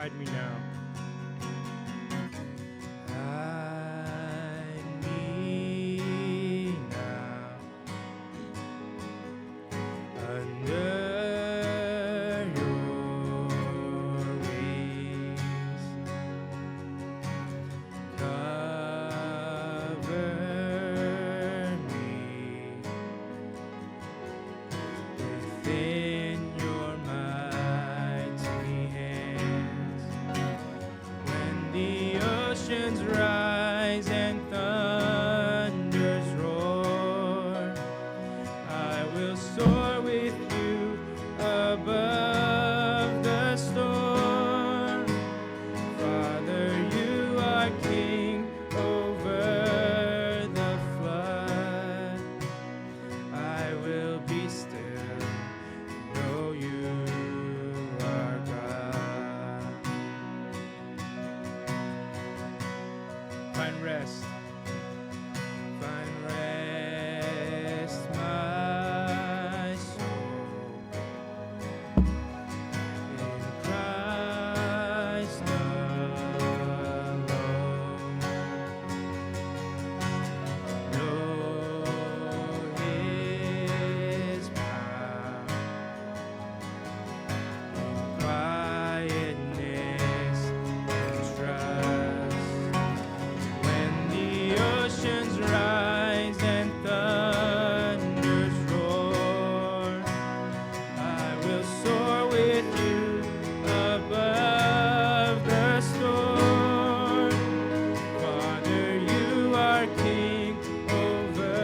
Hide me now. Hide me now under your wings. Cover me within your mighty hands. When the oceans rise and thunders roar, I will soar with you above the storm. Father, you are King over the flood. I will be still, know you are God. Find rest, my soul, in Christ alone. Know His power, quietness and trust. When the oceans rise and thunders roar, I will soar with you above the storm. Father, you are King over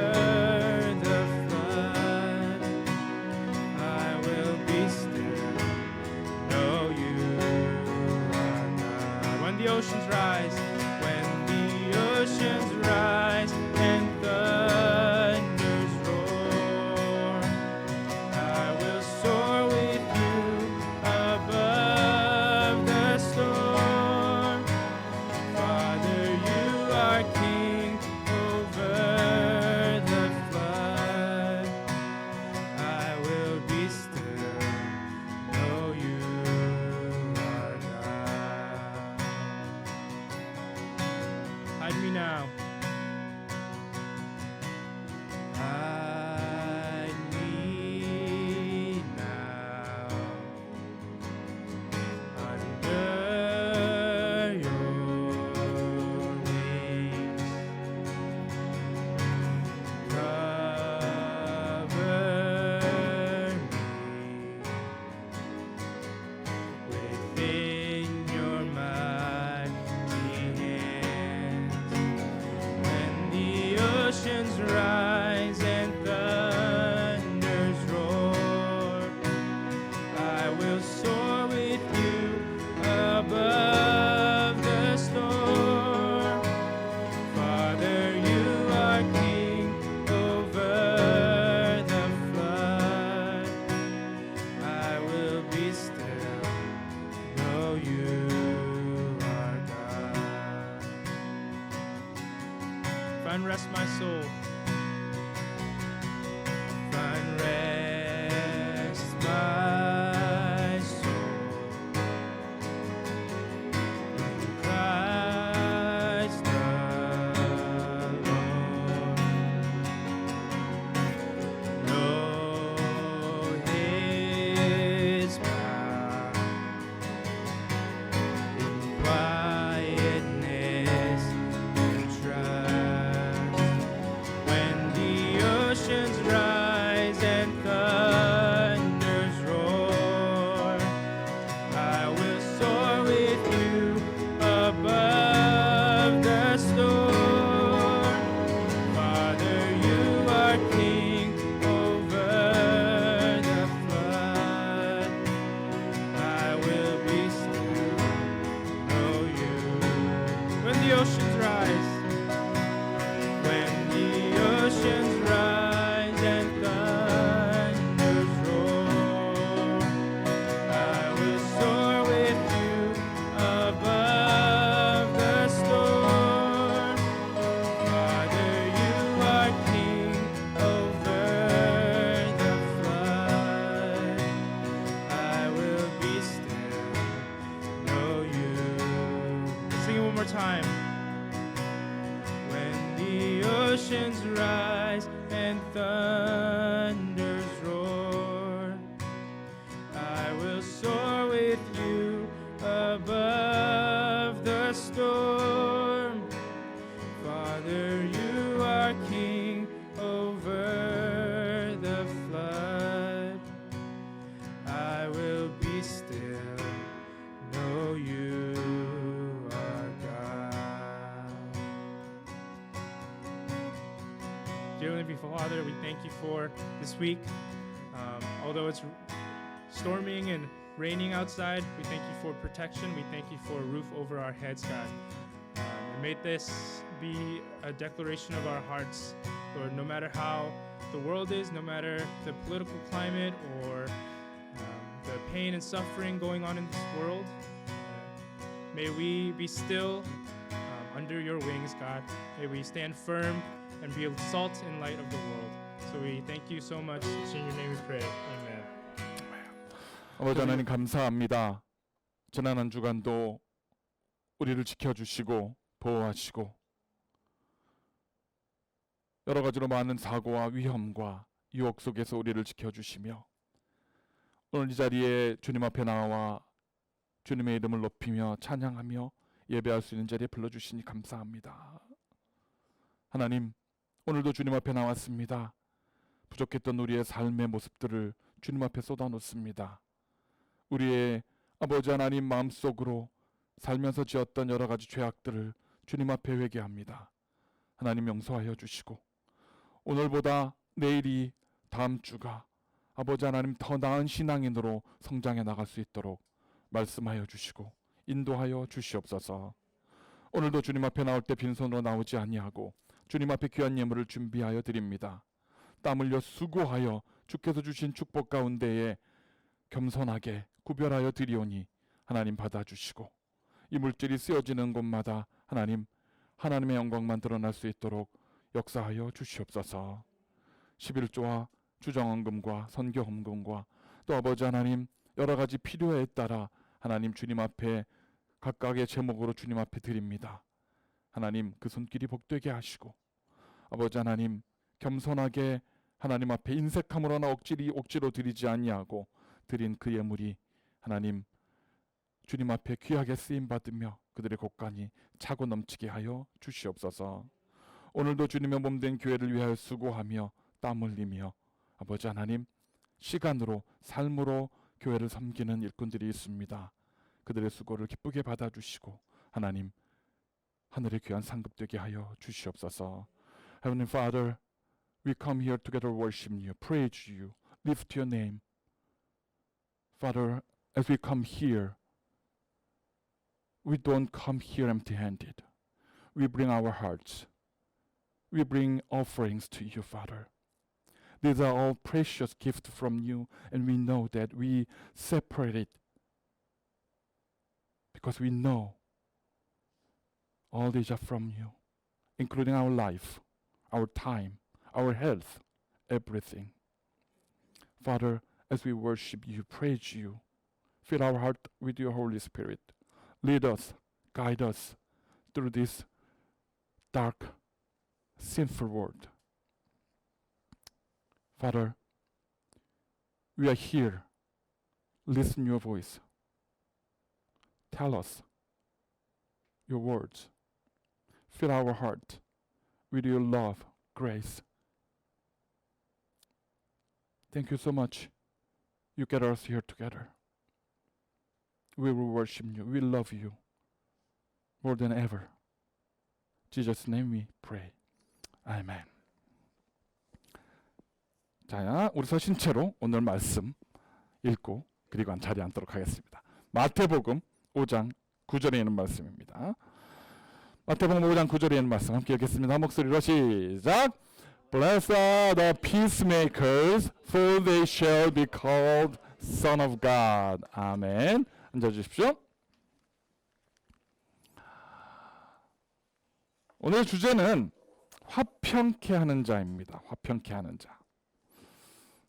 the flood. I will be still, know you are God. When the oceans rise, when the oceans rise and thunders roar, I will soar with you above the storm. Father, you are King over the flood. I will be still, know you are God. Hide me now. Hide me now under your wings. Cover me within your mighty hands. When the oceans rise and thunders roar, I will soar with you above the storm. Father, you are King over the flood. I will be still, know you are God. Find rest, my soul. Find rest, my soul, in Christ alone. Know His power, in quietness and trust. When the oceans rise and thunders roar, I will soar with you above the storm. Father, you are King over the flood. I will be still, know you. When the oceans rise, when the oceans rise and thunders roar, I will soar with you above the storm. Father, you are King over the flood. I will be still, know you more time. When the oceans rise and thunders roar, I will soar with you above the storm. Father, you are king over the flood. I will be still, know you are God. Dear Heavenly Father, we thank you for this week. Although it's storming and raining outside, we thank you for protection. We thank you for a roof over our heads, God. And may this be a declaration of our hearts, Lord, no matter how the world is, no matter the political climate or the pain and suffering going on in this world, may we be still under your wings, God. May we stand firm and be salt and light of the world. So we thank you so much. It's in your name we pray. Amen. 아버지 하나님 감사합니다. 지난 한 주간도 우리를 지켜주시고 보호하시고 여러 가지로 많은 사고와 위험과 유혹 속에서 우리를 지켜주시며 오늘 이 자리에 주님 앞에 나와 주님의 이름을 높이며 찬양하며 예배할 수 있는 자리에 불러주시니 감사합니다. 하나님, 오늘도 주님 앞에 나왔습니다. 부족했던 우리의 삶의 모습들을 주님 앞에 쏟아놓습니다. 우리의 아버지 하나님 마음속으로 살면서 지었던 여러 가지 죄악들을 주님 앞에 회개합니다. 하나님 용서하여 주시고 오늘보다 내일이 다음 주가 아버지 하나님 더 나은 신앙인으로 성장해 나갈 수 있도록 말씀하여 주시고 인도하여 주시옵소서. 오늘도 주님 앞에 나올 때 빈손으로 나오지 아니하고 주님 앞에 귀한 예물을 준비하여 드립니다. 땀 흘려 수고하여 주께서 주신 축복 가운데에 겸손하게 구별하여 드리오니 하나님 받아주시고 이 물질이 쓰여지는 곳마다 하나님의 영광만 드러날 수 있도록 역사하여 주시옵소서. 11조와 주정헌금과 선교헌금과 또 아버지 하나님 여러 가지 필요에 따라 하나님 주님 앞에 각각의 제목으로 주님 앞에 드립니다. 하나님 그 손길이 복되게 하시고 아버지 하나님 겸손하게 하나님 앞에 인색함으로나 억지로 드리지 아니하고 드린 그 예물이 하나님 주님 앞에 귀하게 쓰임 받으며 그들의 곳간이 차고 넘치게 하여 주시옵소서. 오늘도 주님의 몸된 교회를 위하여 수고하며 땀 흘리며 아버지 하나님 시간으로 삶으로 교회를 섬기는 일꾼들이 있습니다. 그들의 수고를 기쁘게 받아주시고 하나님 하늘의 귀한 상급되게 하여 주시옵소서. Heavenly Father, we come here together worship you, praise you, lift your name. Father, as we come here, we don't come here empty-handed. We bring our hearts. We bring offerings to you, Father. These are all precious gifts from you, and we know that we separate it because we know all these are from you, including our life, our time, our health, everything. Father, as we worship you, praise you, fill our heart with your Holy Spirit. Lead us, guide us through this dark, sinful world. Father, we are here. Listen your voice. Tell us your words. Fill our heart with your love, grace. Thank you so much. You get us here together. We will worship you. We love you more than ever. In Jesus' name we pray. Amen. 자, 우리 서신체로 오늘 말씀 읽고 그리고 자리에 앉도록 하겠습니다. 마태복음 5장 9절에 있는 말씀입니다. 마태복음 5장 9절에 있는 말씀 함께 읽겠습니다. 한 목소리로 시작. Blessed are the peacemakers, for they shall be called Son of God. 아멘. 앉아주십시오. 오늘 주제는 화평케 하는 자입니다. 화평케 하는 자.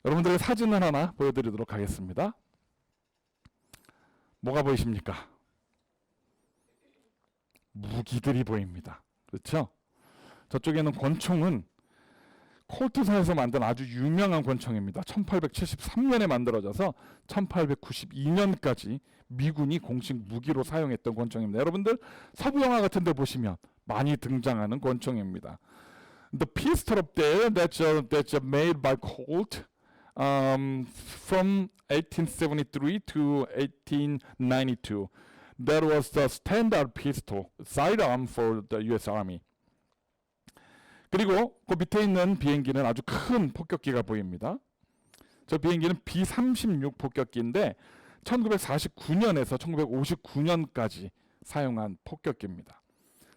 여러분들의 사진을 하나 보여드리도록 하겠습니다. 뭐가 보이십니까? 무기들이 보입니다. 그렇죠? 저쪽에는 권총은 콜트사에서 만든 아주 유명한 권총입니다. 1873년에 만들어져서 1892년까지 미군이 공식 무기로 사용했던 권총입니다. 여러분들 서부 영화 같은 데 보시면 많이 등장하는 권총입니다. The pistol up there that's made by Colt from 1873 to 1892. That was the standard pistol, sidearm for the US Army. 그리고 그 밑에 있는 비행기는 아주 큰 폭격기가 보입니다. 저 비행기는 B-36 폭격기인데 1949년에서 1959년까지 사용한 폭격기입니다.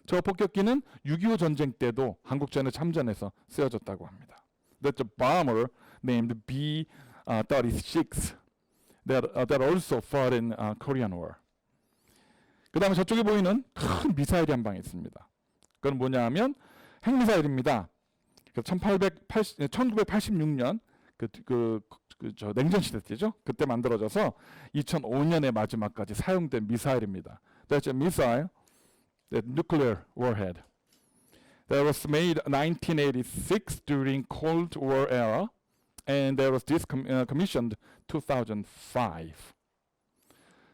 저 폭격기는 6.25 전쟁 때도 한국전에 참전해서 쓰여졌다고 합니다. That's a bomber named B-36 that also fought in Korean War. 그 다음에 저쪽에 보이는 큰 미사일이 한 방 있습니다. 그건 뭐냐 하면 핵미사일입니다. 1986년 저 냉전 시대 때죠. 그때 만들어져서 2005년의 마지막까지 사용된 미사일입니다. That's a missile, that nuclear warhead. That was made 1986 during Cold War era, and that was commissioned 2005.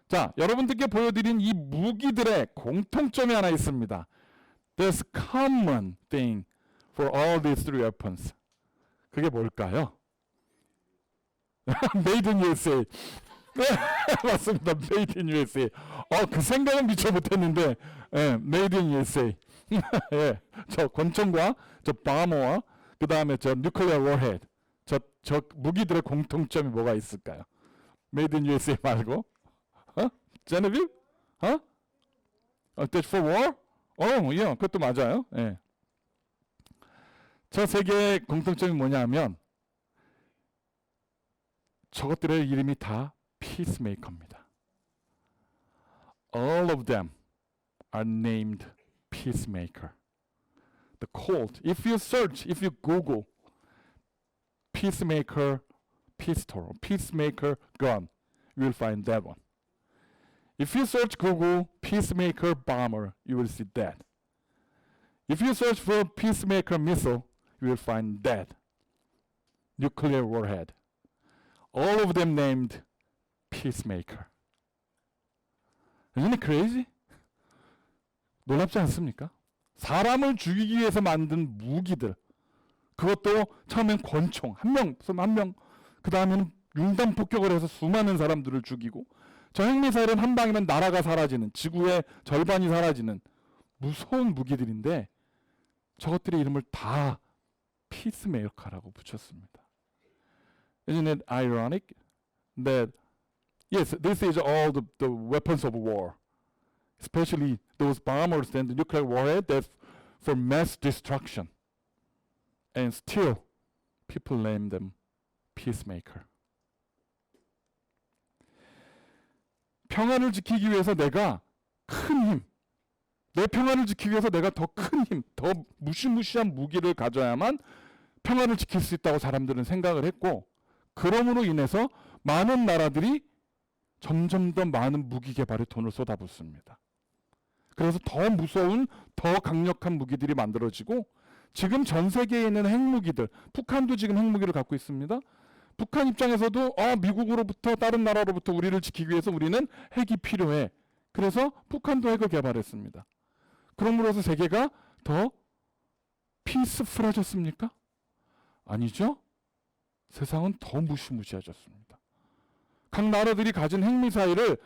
자, 여러분들께 보여드린 이 무기들의 공통점이 하나 있습니다. There's common thing for all these three weapons. 그게 뭘까요? Made in USA. 네, 맞습니다. Made in USA. 그 생각은 미처 못했는데, Made in USA. 예, 저 권총과 저 바머와 그 다음에 저 nuclear warhead. 저 무기들의 공통점이 뭐가 있을까요? Made in USA 말고, Genevieve? That's for war? 예, 그것도 맞아요. 예. 저 세 개의 공통점이 뭐냐면 저것들의 이름이 다 peacemaker입니다. All of them are named peacemaker. The Colt, if you Google peacemaker pistol, peacemaker gun, you will find that one. If you search Google peacemaker bomber, you will see that. If you search for peacemaker missile, you will find that. Nuclear warhead. All of them named peacemaker. Isn't it crazy? 놀랍지 않습니까? 사람을 죽이기 위해서 만든 무기들. 그것도 처음엔 권총, 한 명, 그 다음에는 융단 폭격을 해서 수많은 사람들을 죽이고, 저 핵미사일은 한 방이면 나라가 사라지는, 지구의 절반이 사라지는 무서운 무기들인데 저것들의 이름을 다 피스메이커라고 붙였습니다. Isn't it ironic that yes, this is all the weapons of war, especially those bombers and the nuclear warhead that's for mass destruction, and still people name them peacemaker. 평화를 지키기 위해서 내가 큰 힘, 내 평화를 지키기 위해서 내가 더 큰 힘, 더 무시무시한 무기를 가져야만 평화를 지킬 수 있다고 사람들은 생각을 했고, 그럼으로 인해서 많은 나라들이 점점 더 많은 무기 개발에 돈을 쏟아붓습니다. 그래서 더 무서운, 더 강력한 무기들이 만들어지고, 지금 전 세계에 있는 핵무기들, 북한도 지금 핵무기를 갖고 있습니다. 북한 입장에서도 미국으로부터 다른 나라로부터 우리를 지키기 위해서 우리는 핵이 필요해. 그래서 북한도 핵을 개발했습니다. 그럼으로써 세계가 더 피스풀해졌습니까? 아니죠. 세상은 더 무시무시해졌습니다. 각 나라들이 가진 핵미사일을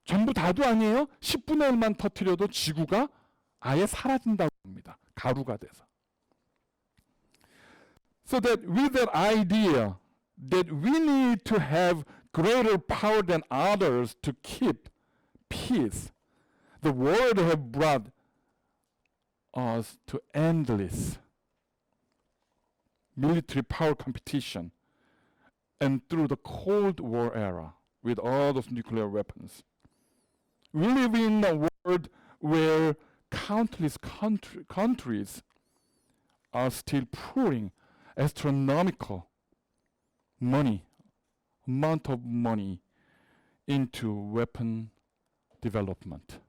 전부 다도 아니에요. 10분의 1만 터뜨려도 지구가 아예 사라진다고 합니다. 가루가 돼서. So that with that idea that we need to have greater power than others to keep peace, the world have brought us to endless military power competition, and through the Cold War era with all those nuclear weapons. We live in a world where countless countries are still pouring astronomical amount of money into weapon development.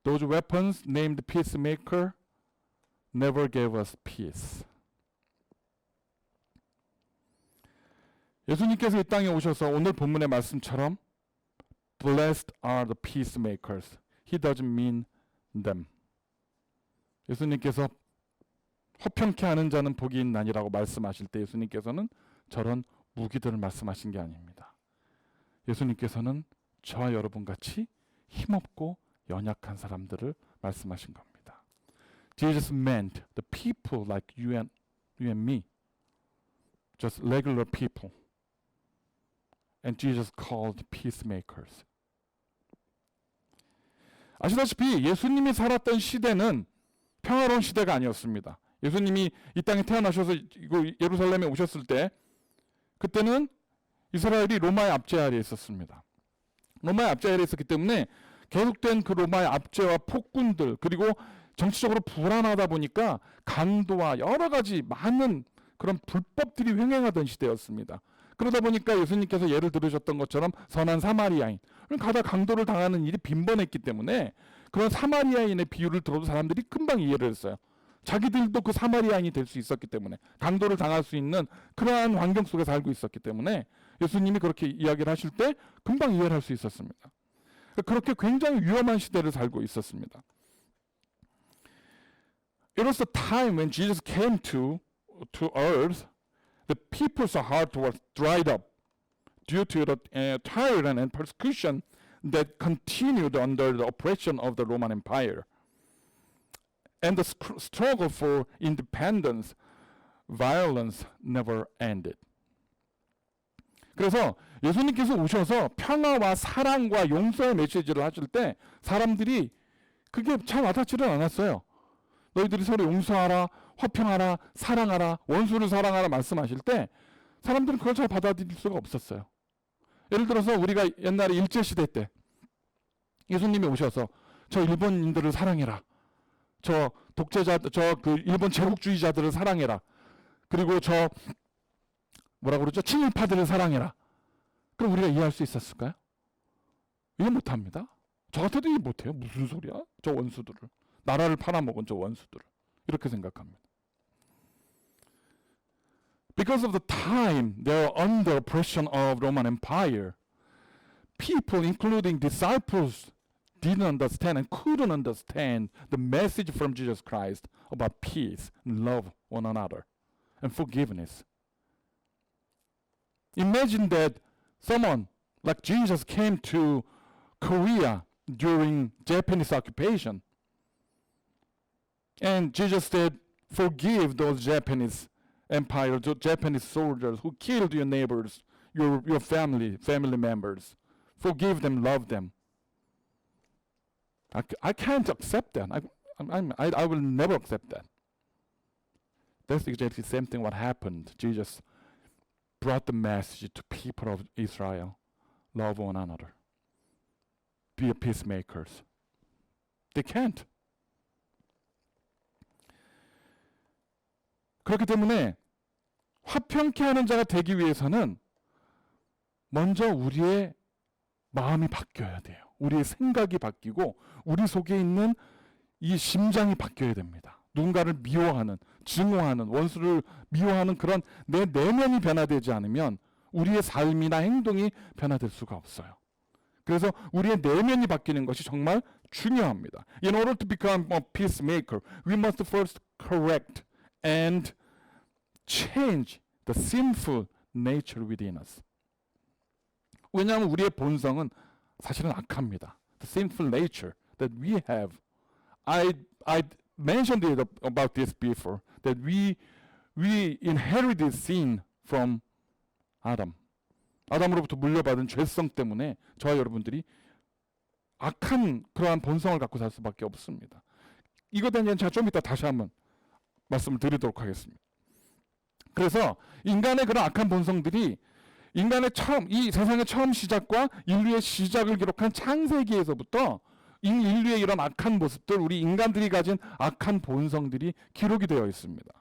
Those weapons named peacemaker never gave us peace. 예수님께서 이 땅에 오셔서 오늘 본문의 말씀처럼 Blessed are the peacemakers. He doesn't mean them. 예수님께서 허평케 하는 자는 복이 있나니라고 말씀하실 때 예수님께서는 저런 무기들을 말씀하신 게 아닙니다. 예수님께서는 저와 여러분 같이 힘없고 연약한 사람들을 말씀하신 겁니다. Jesus meant the people like you and me. Just regular people. And Jesus called peacemakers. 아시다시피 예수님이 살았던 시대는 평화로운 시대가 아니었습니다. 예수님이 이 땅에 태어나셔서 예루살렘에 오셨을 때 그때는 이스라엘이 로마의 압제 아래에 있었습니다. 로마의 압제 아래에 있었기 때문에 계속된 그 로마의 압제와 폭군들 그리고 정치적으로 불안하다 보니까 강도와 여러 가지 많은 그런 불법들이 횡행하던 시대였습니다. 그러다 보니까 예수님께서 예를 들으셨던 것처럼 선한 사마리아인 가다 강도를 당하는 일이 빈번했기 때문에 그런 사마리아인의 비유를 들어도 사람들이 금방 이해를 했어요. 자기들도 그 사마리아인이 될 수 있었기 때문에 강도를 당할 수 있는 그러한 환경 속에 살고 있었기 때문에 예수님이 그렇게 이야기를 하실 때 금방 이해를 할 수 있었습니다. 그렇게 굉장히 위험한 시대를 살고 있었습니다. It was the time when Jesus came to earth. The people's heart was dried up due to the tyrant and persecution that continued under the oppression of the Roman Empire. And the struggle for independence, violence never ended. 그래서 예수님께서 오셔서 평화와 사랑과 용서의 메시지를 하실 때 사람들이 그게 잘 와닿지를 않았어요. 너희들이 서로 용서하라, 화평하라, 사랑하라, 원수를 사랑하라 말씀하실 때 사람들은 그걸 잘 받아들일 수가 없었어요. 예를 들어서 우리가 옛날에 일제시대 때 예수님이 오셔서 저 일본인들을 사랑해라. 저 독재자, 그 일본 제국주의자들을 사랑해라. 그리고 저 뭐라고 그러죠? 친일파들을 사랑해라. 그럼 우리가 이해할 수 있었을까요? 이해 못합니다. 저 같아도 이해 못해요. 무슨 소리야? 저 원수들을. 나라를 팔아먹은 저 원수들을. 이렇게 생각합니다. Because of the time they were under oppression of Roman Empire, people, including disciples, didn't understand and couldn't understand the message from Jesus Christ about peace, love one another, and forgiveness. Imagine that someone like Jesus came to Korea during Japanese occupation, and Jesus said, "Forgive those Japanese empire, those Japanese soldiers who killed your neighbors, your family members. Forgive them, love them." I can't accept that. I will never accept that. That's exactly the same thing what happened. Jesus brought the message to people of Israel. Love one another. Be peacemakers. They can't. 그렇기 때문에 화평케 하는 자가 되기 위해서는 먼저 우리의 마음이 바뀌어야 돼요. 우리의 생각이 바뀌고 우리 속에 있는 이 심장이 바뀌어야 됩니다. 누군가를 미워하는, 증오하는, 원수를 미워하는 그런 내 내면이 변화되지 않으면 우리의 삶이나 행동이 변화될 수가 없어요. 그래서 우리의 내면이 바뀌는 것이 정말 중요합니다. In order to become a peacemaker, we must first correct and change the sinful nature within us. 왜냐하면 우리의 본성은 사실은 악합니다. The sinful nature that we have. I mentioned about this before. That we inherited sin from Adam. 아담으로부터 물려받은 죄성 때문에 저와 여러분들이 악한 그러한 본성을 갖고 살 수밖에 없습니다. 이것에 대한 제가 좀 이따 다시 한번 말씀을 드리도록 하겠습니다. 그래서 인간의 그런 악한 본성들이 인간의 이 세상의 처음 시작과 인류의 시작을 기록한 창세기에서부터 인류의 이런 악한 모습들, 우리 인간들이 가진 악한 본성들이 기록이 되어 있습니다.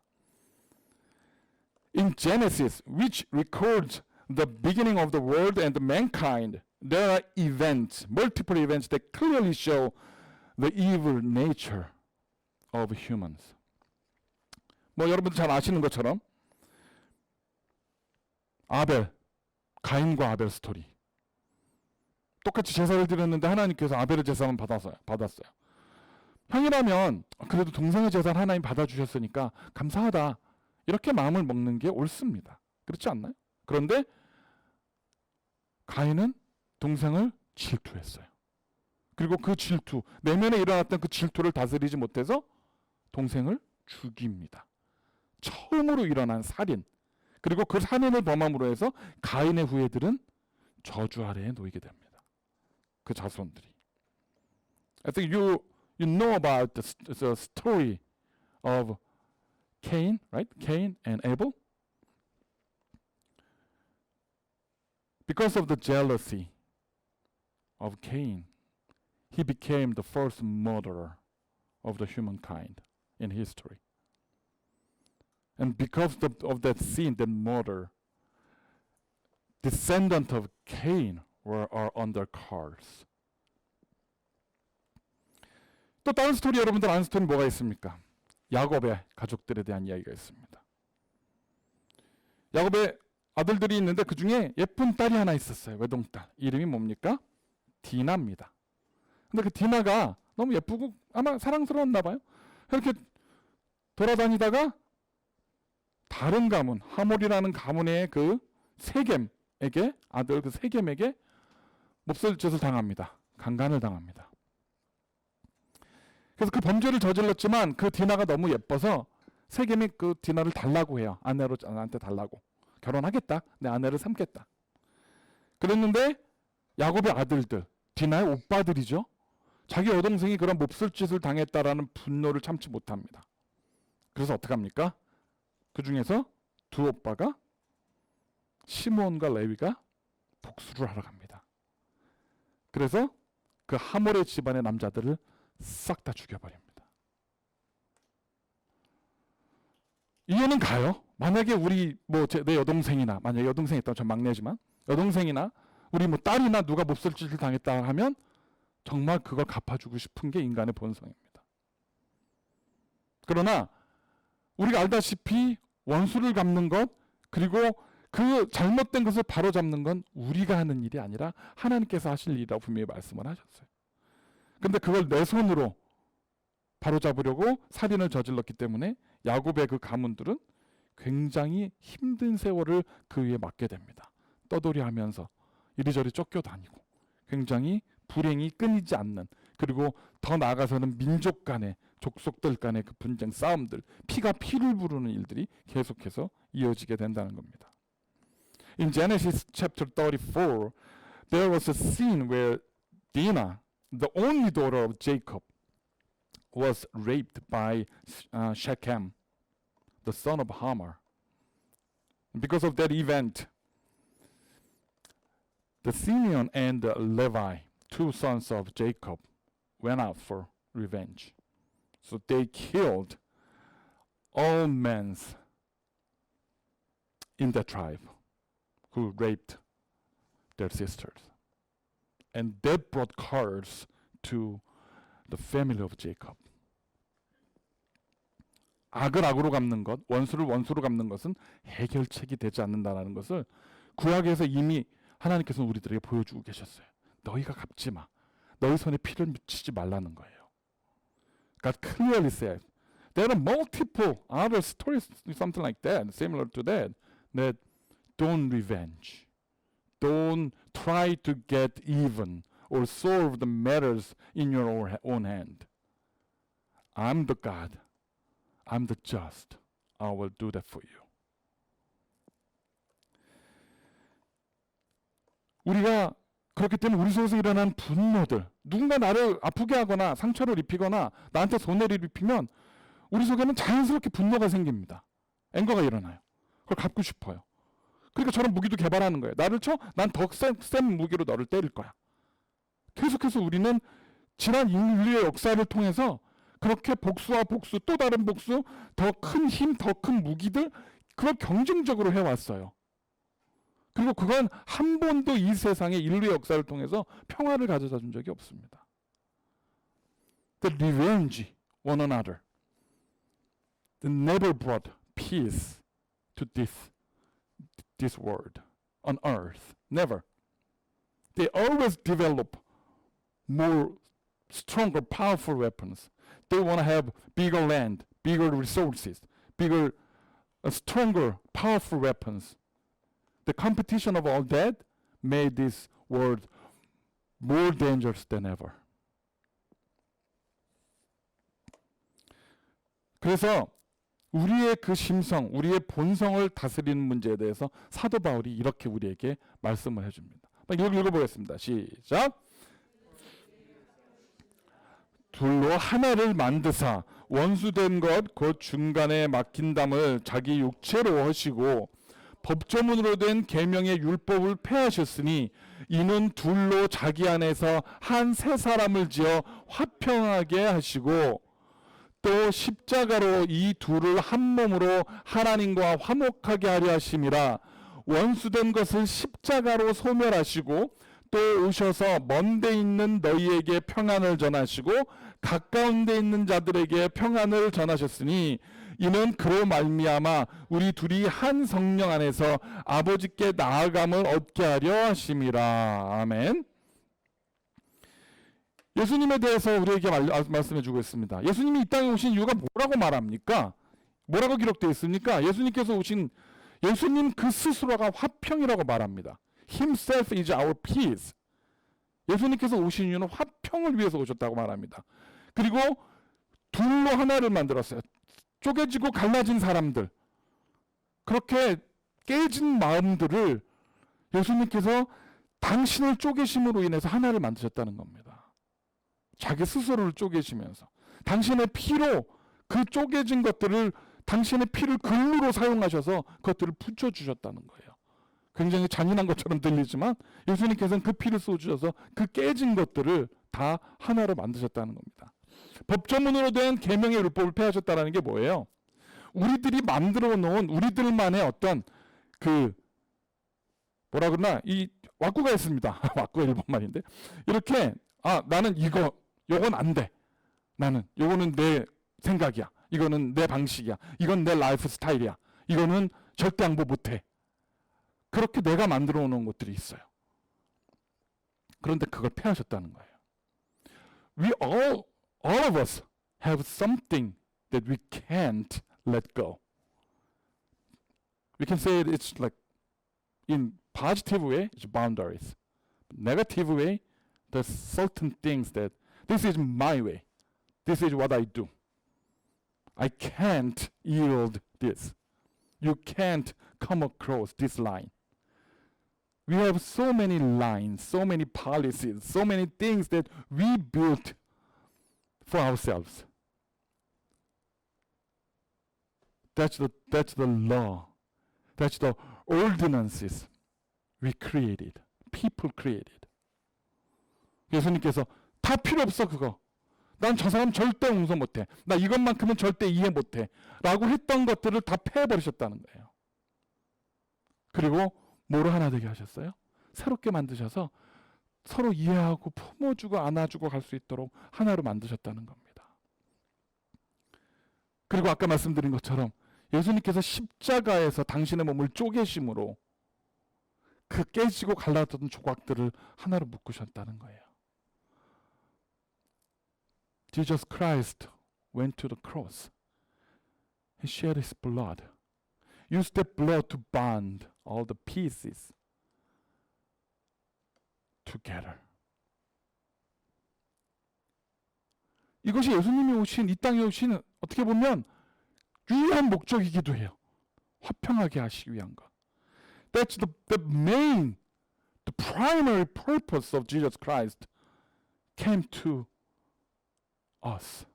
In Genesis, which records the beginning of the world and mankind, there are events, multiple events that clearly show the evil nature of humans. 뭐 여러분들 잘 아시는 것처럼 아벨, 가인과 아벨 스토리. 똑같이 제사를 드렸는데 하나님께서 아벨의 제사만 받았어요. 형이라면 그래도 동생의 제사를 하나님 받아주셨으니까 감사하다. 이렇게 마음을 먹는 게 옳습니다. 그렇지 않나요? 그런데 가인은 동생을 질투했어요. 그리고 그 질투, 내면에 일어났던 그 질투를 다스리지 못해서 동생을 죽입니다. 처음으로 일어난 살인. 그리고 그 살인을 범함으로 해서 가인의 후예들은 저주 아래에 놓이게 됩니다. 그 자손들이. I think you know about the story of Cain, right? Cain and Abel. Because of the jealousy of Cain, he became the first murderer of the humankind in history. And because of that sin, that murder, descendants of Cain are under curse. 또 다른 스토리 여러분들 아는 스토리 뭐가 있습니까? 야곱의 가족들에 대한 이야기가 있습니다. 야곱의 아들들이 있는데 그 중에 예쁜 딸이 하나 있었어요. 외동딸. 이름이 뭡니까? 디나입니다. 근데 그 디나가 너무 예쁘고 아마 사랑스러웠나 봐요. 이렇게 돌아다니다가 다른 가문, 하몰이라는 가문의 그 세겜에게, 아들 그 세겜에게 몹쓸 짓을 당합니다. 강간을 당합니다. 그래서 그 범죄를 저질렀지만 그 디나가 너무 예뻐서 세겜이 그 디나를 달라고 해요. 아내로 나한테 달라고. 결혼하겠다. 내 아내를 삼겠다. 그랬는데 야곱의 아들들, 디나의 오빠들이죠. 자기 여동생이 그런 몹쓸 짓을 당했다라는 분노를 참지 못합니다. 그래서 어떡합니까? 그 중에서 두 오빠가 시므온과 레위가 복수를 하러 갑니다. 그래서 그 하몰의 집안의 남자들을 싹 다 죽여버립니다. 이해는 가요. 만약에 우리 내 여동생이나, 만약에 여동생이 있다면 전 막내지만 여동생이나 우리 딸이나 누가 몹쓸 짓을 당했다 하면 정말 그걸 갚아주고 싶은 게 인간의 본성입니다. 그러나 우리가 알다시피 원수를 갚는 것, 그리고 그 잘못된 것을 바로잡는 건 우리가 하는 일이 아니라 하나님께서 하실 일이라고 분명히 말씀을 하셨어요. 근데 그걸 내 손으로 바로잡으려고 살인을 저질렀기 때문에 야곱의 그 가문들은 굉장히 힘든 세월을 그 위에 맞게 됩니다. 떠돌이하면서 이리저리 쫓겨다니고 굉장히 불행이 끊이지 않는, 그리고 더 나아가서는 민족 간의, 족속들 간의 그 분쟁, 싸움들, 피가 피를 부르는 일들이 계속해서 이어지게 된다는 겁니다. In Genesis chapter 34, there was a scene where Dinah, the only daughter of Jacob, was raped by Shechem, the son of Hamor. Because of that event, the Simeon and the Levi, two sons of Jacob, went out for revenge. So they killed all men in the tribe who raped their sisters. And that brought curse to the family of Jacob. 악을 악으로 갚는 것, 원수를 원수로 갚는 것은 해결책이 되지 않는다는 것을 구약에서 이미 하나님께서는 우리들에게 보여주고 계셨어요. 너희가 갚지 마. 너희 손에 피를 묻히지 말라는 거예요. God clearly said, there are multiple other stories, something like that, similar to that, that don't revenge. Don't try to get even or solve the matters in your own hand. I'm the God. I'm the just. I will do that for you. 우리가 그렇기 때문에 우리 속에서 일어난 분노들, 누군가 나를 아프게 하거나 상처를 입히거나 나한테 손해를 입히면 우리 속에는 자연스럽게 분노가 생깁니다. 앵거가 일어나요. 그걸 갚고 싶어요. 그러니까 저런 무기도 개발하는 거예요. 나를 쳐? 난 더 센 무기로 너를 때릴 거야. 계속해서 우리는 지난 인류의 역사를 통해서 그렇게 복수와 복수, 또 다른 복수, 더 큰 힘, 더 큰 무기들, 그걸 경쟁적으로 해왔어요. 그리고 그건 한 번도 이 세상의 인류의 역사를 통해서 평화를 가져다 준 적이 없습니다. that revenge one another. They never brought peace to this world on earth. Never. They always develop more stronger, powerful weapons. They want to have bigger land, bigger resources, bigger, stronger, powerful weapons. The competition of all that made this world more dangerous than ever. 그래서 우리의 그 심성, 우리의 본성을 다스리는 문제에 대해서 사도 바울이 이렇게 우리에게 말씀을 해줍니다. 읽어보겠습니다. 시작. 둘로 하나를 만드사 원수된 것 곧 중간에 막힌 담을 자기 육체로 하시고 법조문으로 된 계명의 율법을 폐하셨으니 이는 둘로 자기 안에서 한 세 사람을 지어 화평하게 하시고 또 십자가로 이 둘을 한 몸으로 하나님과 화목하게 하려 하심이라. 원수된 것을 십자가로 소멸하시고 또 오셔서 먼데 있는 너희에게 평안을 전하시고 가까운 데 있는 자들에게 평안을 전하셨으니 이는 그로 말미암아 우리 둘이 한 성령 안에서 아버지께 나아감을 얻게 하려 하심이라. 아멘. 예수님에 대해서 우리에게 말씀해 주고 있습니다. 예수님이 이 땅에 오신 이유가 뭐라고 말합니까? 뭐라고 기록되어 있습니까? 예수님께서 오신 예수님 그 스스로가 화평이라고 말합니다. Himself is our peace. 예수님께서 오신 이유는 화평을 위해서 오셨다고 말합니다. 그리고 둘로 하나를 만들었어요. 쪼개지고 갈라진 사람들, 그렇게 깨진 마음들을 예수님께서 당신을 쪼개심으로 인해서 하나를 만드셨다는 겁니다. 자기 스스로를 쪼개시면서 당신의 피로 그 쪼개진 것들을, 당신의 피를 근로로 사용하셔서 그것들을 붙여주셨다는 거예요. 굉장히 잔인한 것처럼 들리지만 예수님께서는 그 피를 쏟으셔서 그 깨진 것들을 다 하나로 만드셨다는 겁니다. 법조문으로 된 계명의 율법을 폐하셨다는 게 뭐예요? 우리들이 만들어 놓은 우리들만의 어떤 그 뭐라 그러나 이 왁구가 있습니다. 왁구가 일본말인데 이렇게 나는 요건 안 돼. 나는 요거는 내 생각이야. 이거는 내 방식이야. 이건 내 라이프 스타일이야. 이거는 절대 양보 못해. 그렇게 내가 만들어 놓은 것들이 있어요. 그런데 그걸 폐하셨다는 거예요. We all of us have something that we can't let go. We can say it's like in positive way, it's boundaries. Negative way, there's certain things that this is my way. This is what I do. I can't yield this. You can't come across this line. We have so many lines, so many policies, so many things that we built for ourselves. That's the law. That's the ordinances we created. People created. 예수님께서 다 필요 없어 그거. 난 저 사람 절대 용서 못해. 나 이것만큼은 절대 이해 못해. 라고 했던 것들을 다 폐해버리셨다는 거예요. 그리고 뭐로 하나 되게 하셨어요? 새롭게 만드셔서 서로 이해하고 품어주고 안아주고 갈 수 있도록 하나로 만드셨다는 겁니다. 그리고 아까 말씀드린 것처럼 예수님께서 십자가에서 당신의 몸을 쪼개심으로 그 깨지고 갈라졌던 조각들을 하나로 묶으셨다는 거예요. Jesus Christ went to the cross. He shed his blood. Used that blood to bond all the pieces together. 이것이 예수님이 오신, 이 땅에 오신 어떻게 보면 유일한 목적이기도 해요. 화평하게 하시기 위한 것. That's the main, the primary purpose of Jesus Christ came to us.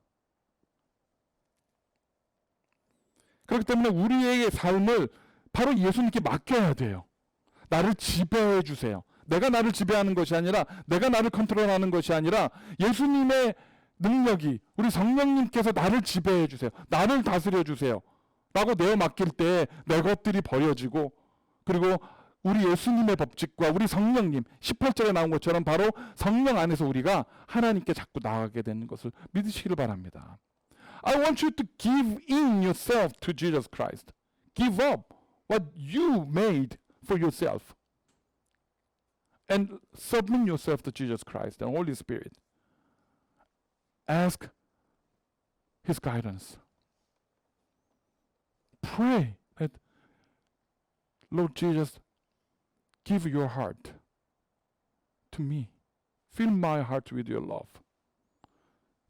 그렇기 때문에 우리의 삶을 바로 예수님께 맡겨야 돼요. 나를 지배해 주세요. 내가 나를 지배하는 것이 아니라, 내가 나를 컨트롤하는 것이 아니라 예수님의 능력이, 우리 성령님께서 나를 지배해 주세요. 나를 다스려 주세요. 라고 내어 맡길 때 내 것들이 버려지고, 그리고 우리 예수님의 법칙과 우리 성령님 18절에 나온 것처럼 바로 성령 안에서 우리가 하나님께 자꾸 나아가게 되는 것을 믿으시기를 바랍니다. I want you to give in yourself to Jesus Christ. Give up what you made for yourself. And submit yourself to Jesus Christ and Holy Spirit. Ask His guidance. Pray that, Lord Jesus, give your heart to me. Fill my heart with your love.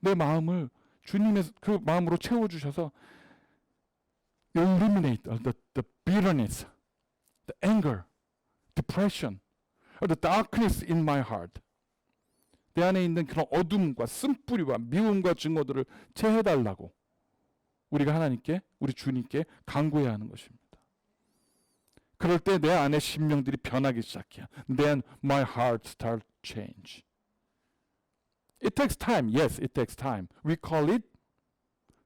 내 마음을 주님의 그 마음으로 채워주셔서 eliminate the bitterness, the anger, depression, or the darkness in my heart. 내 안에 있는 그런 어둠과 쓴뿌리와 미움과 증오들을 제해달라고 우리가 하나님께, 우리 주님께 간구해야 하는 것입니다. 그럴 때 내 안의 심령들이 변하기 시작해요. Then my heart starts change. It takes time. Yes, it takes time. We call it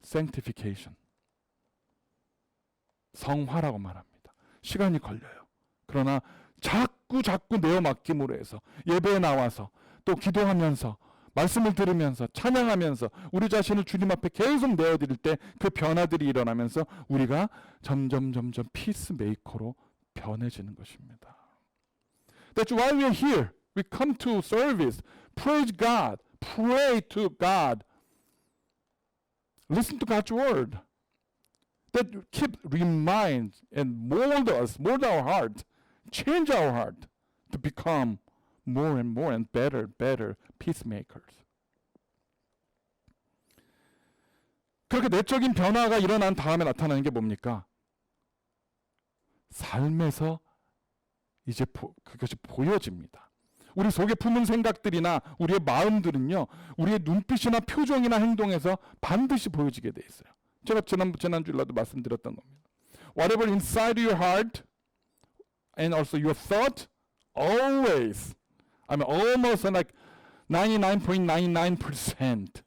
sanctification. 성화라고 말합니다. 시간이 걸려요. 그러나 자꾸 내어 맡김으로 해서 예배에 나와서 또 기도하면서 말씀을 들으면서 찬양하면서 우리 자신을 주님 앞에 계속 내어드릴 때 그 변화들이 일어나면서 우리가 점점 피스메이커로 변해지는 것입니다. That's why we are here. We come to service. Praise God. Pray to God. Listen to God's word. That keep remind and mold us, mold our heart, change our heart to become more and better peacemakers. 그렇게 내적인 변화가 일어난 다음에 나타나는 게 뭡니까? 삶에서 이제 그것이 보여집니다. 우리 속에 품은 생각들이나 우리의 마음들은요, 우리의 눈빛이나 표정이나 행동에서 반드시 보여지게 돼 있어요. 제가 지난주일라도 말씀드렸던 겁니다. Whatever inside your heart and also your thought, always, I mean almost like 99.99%,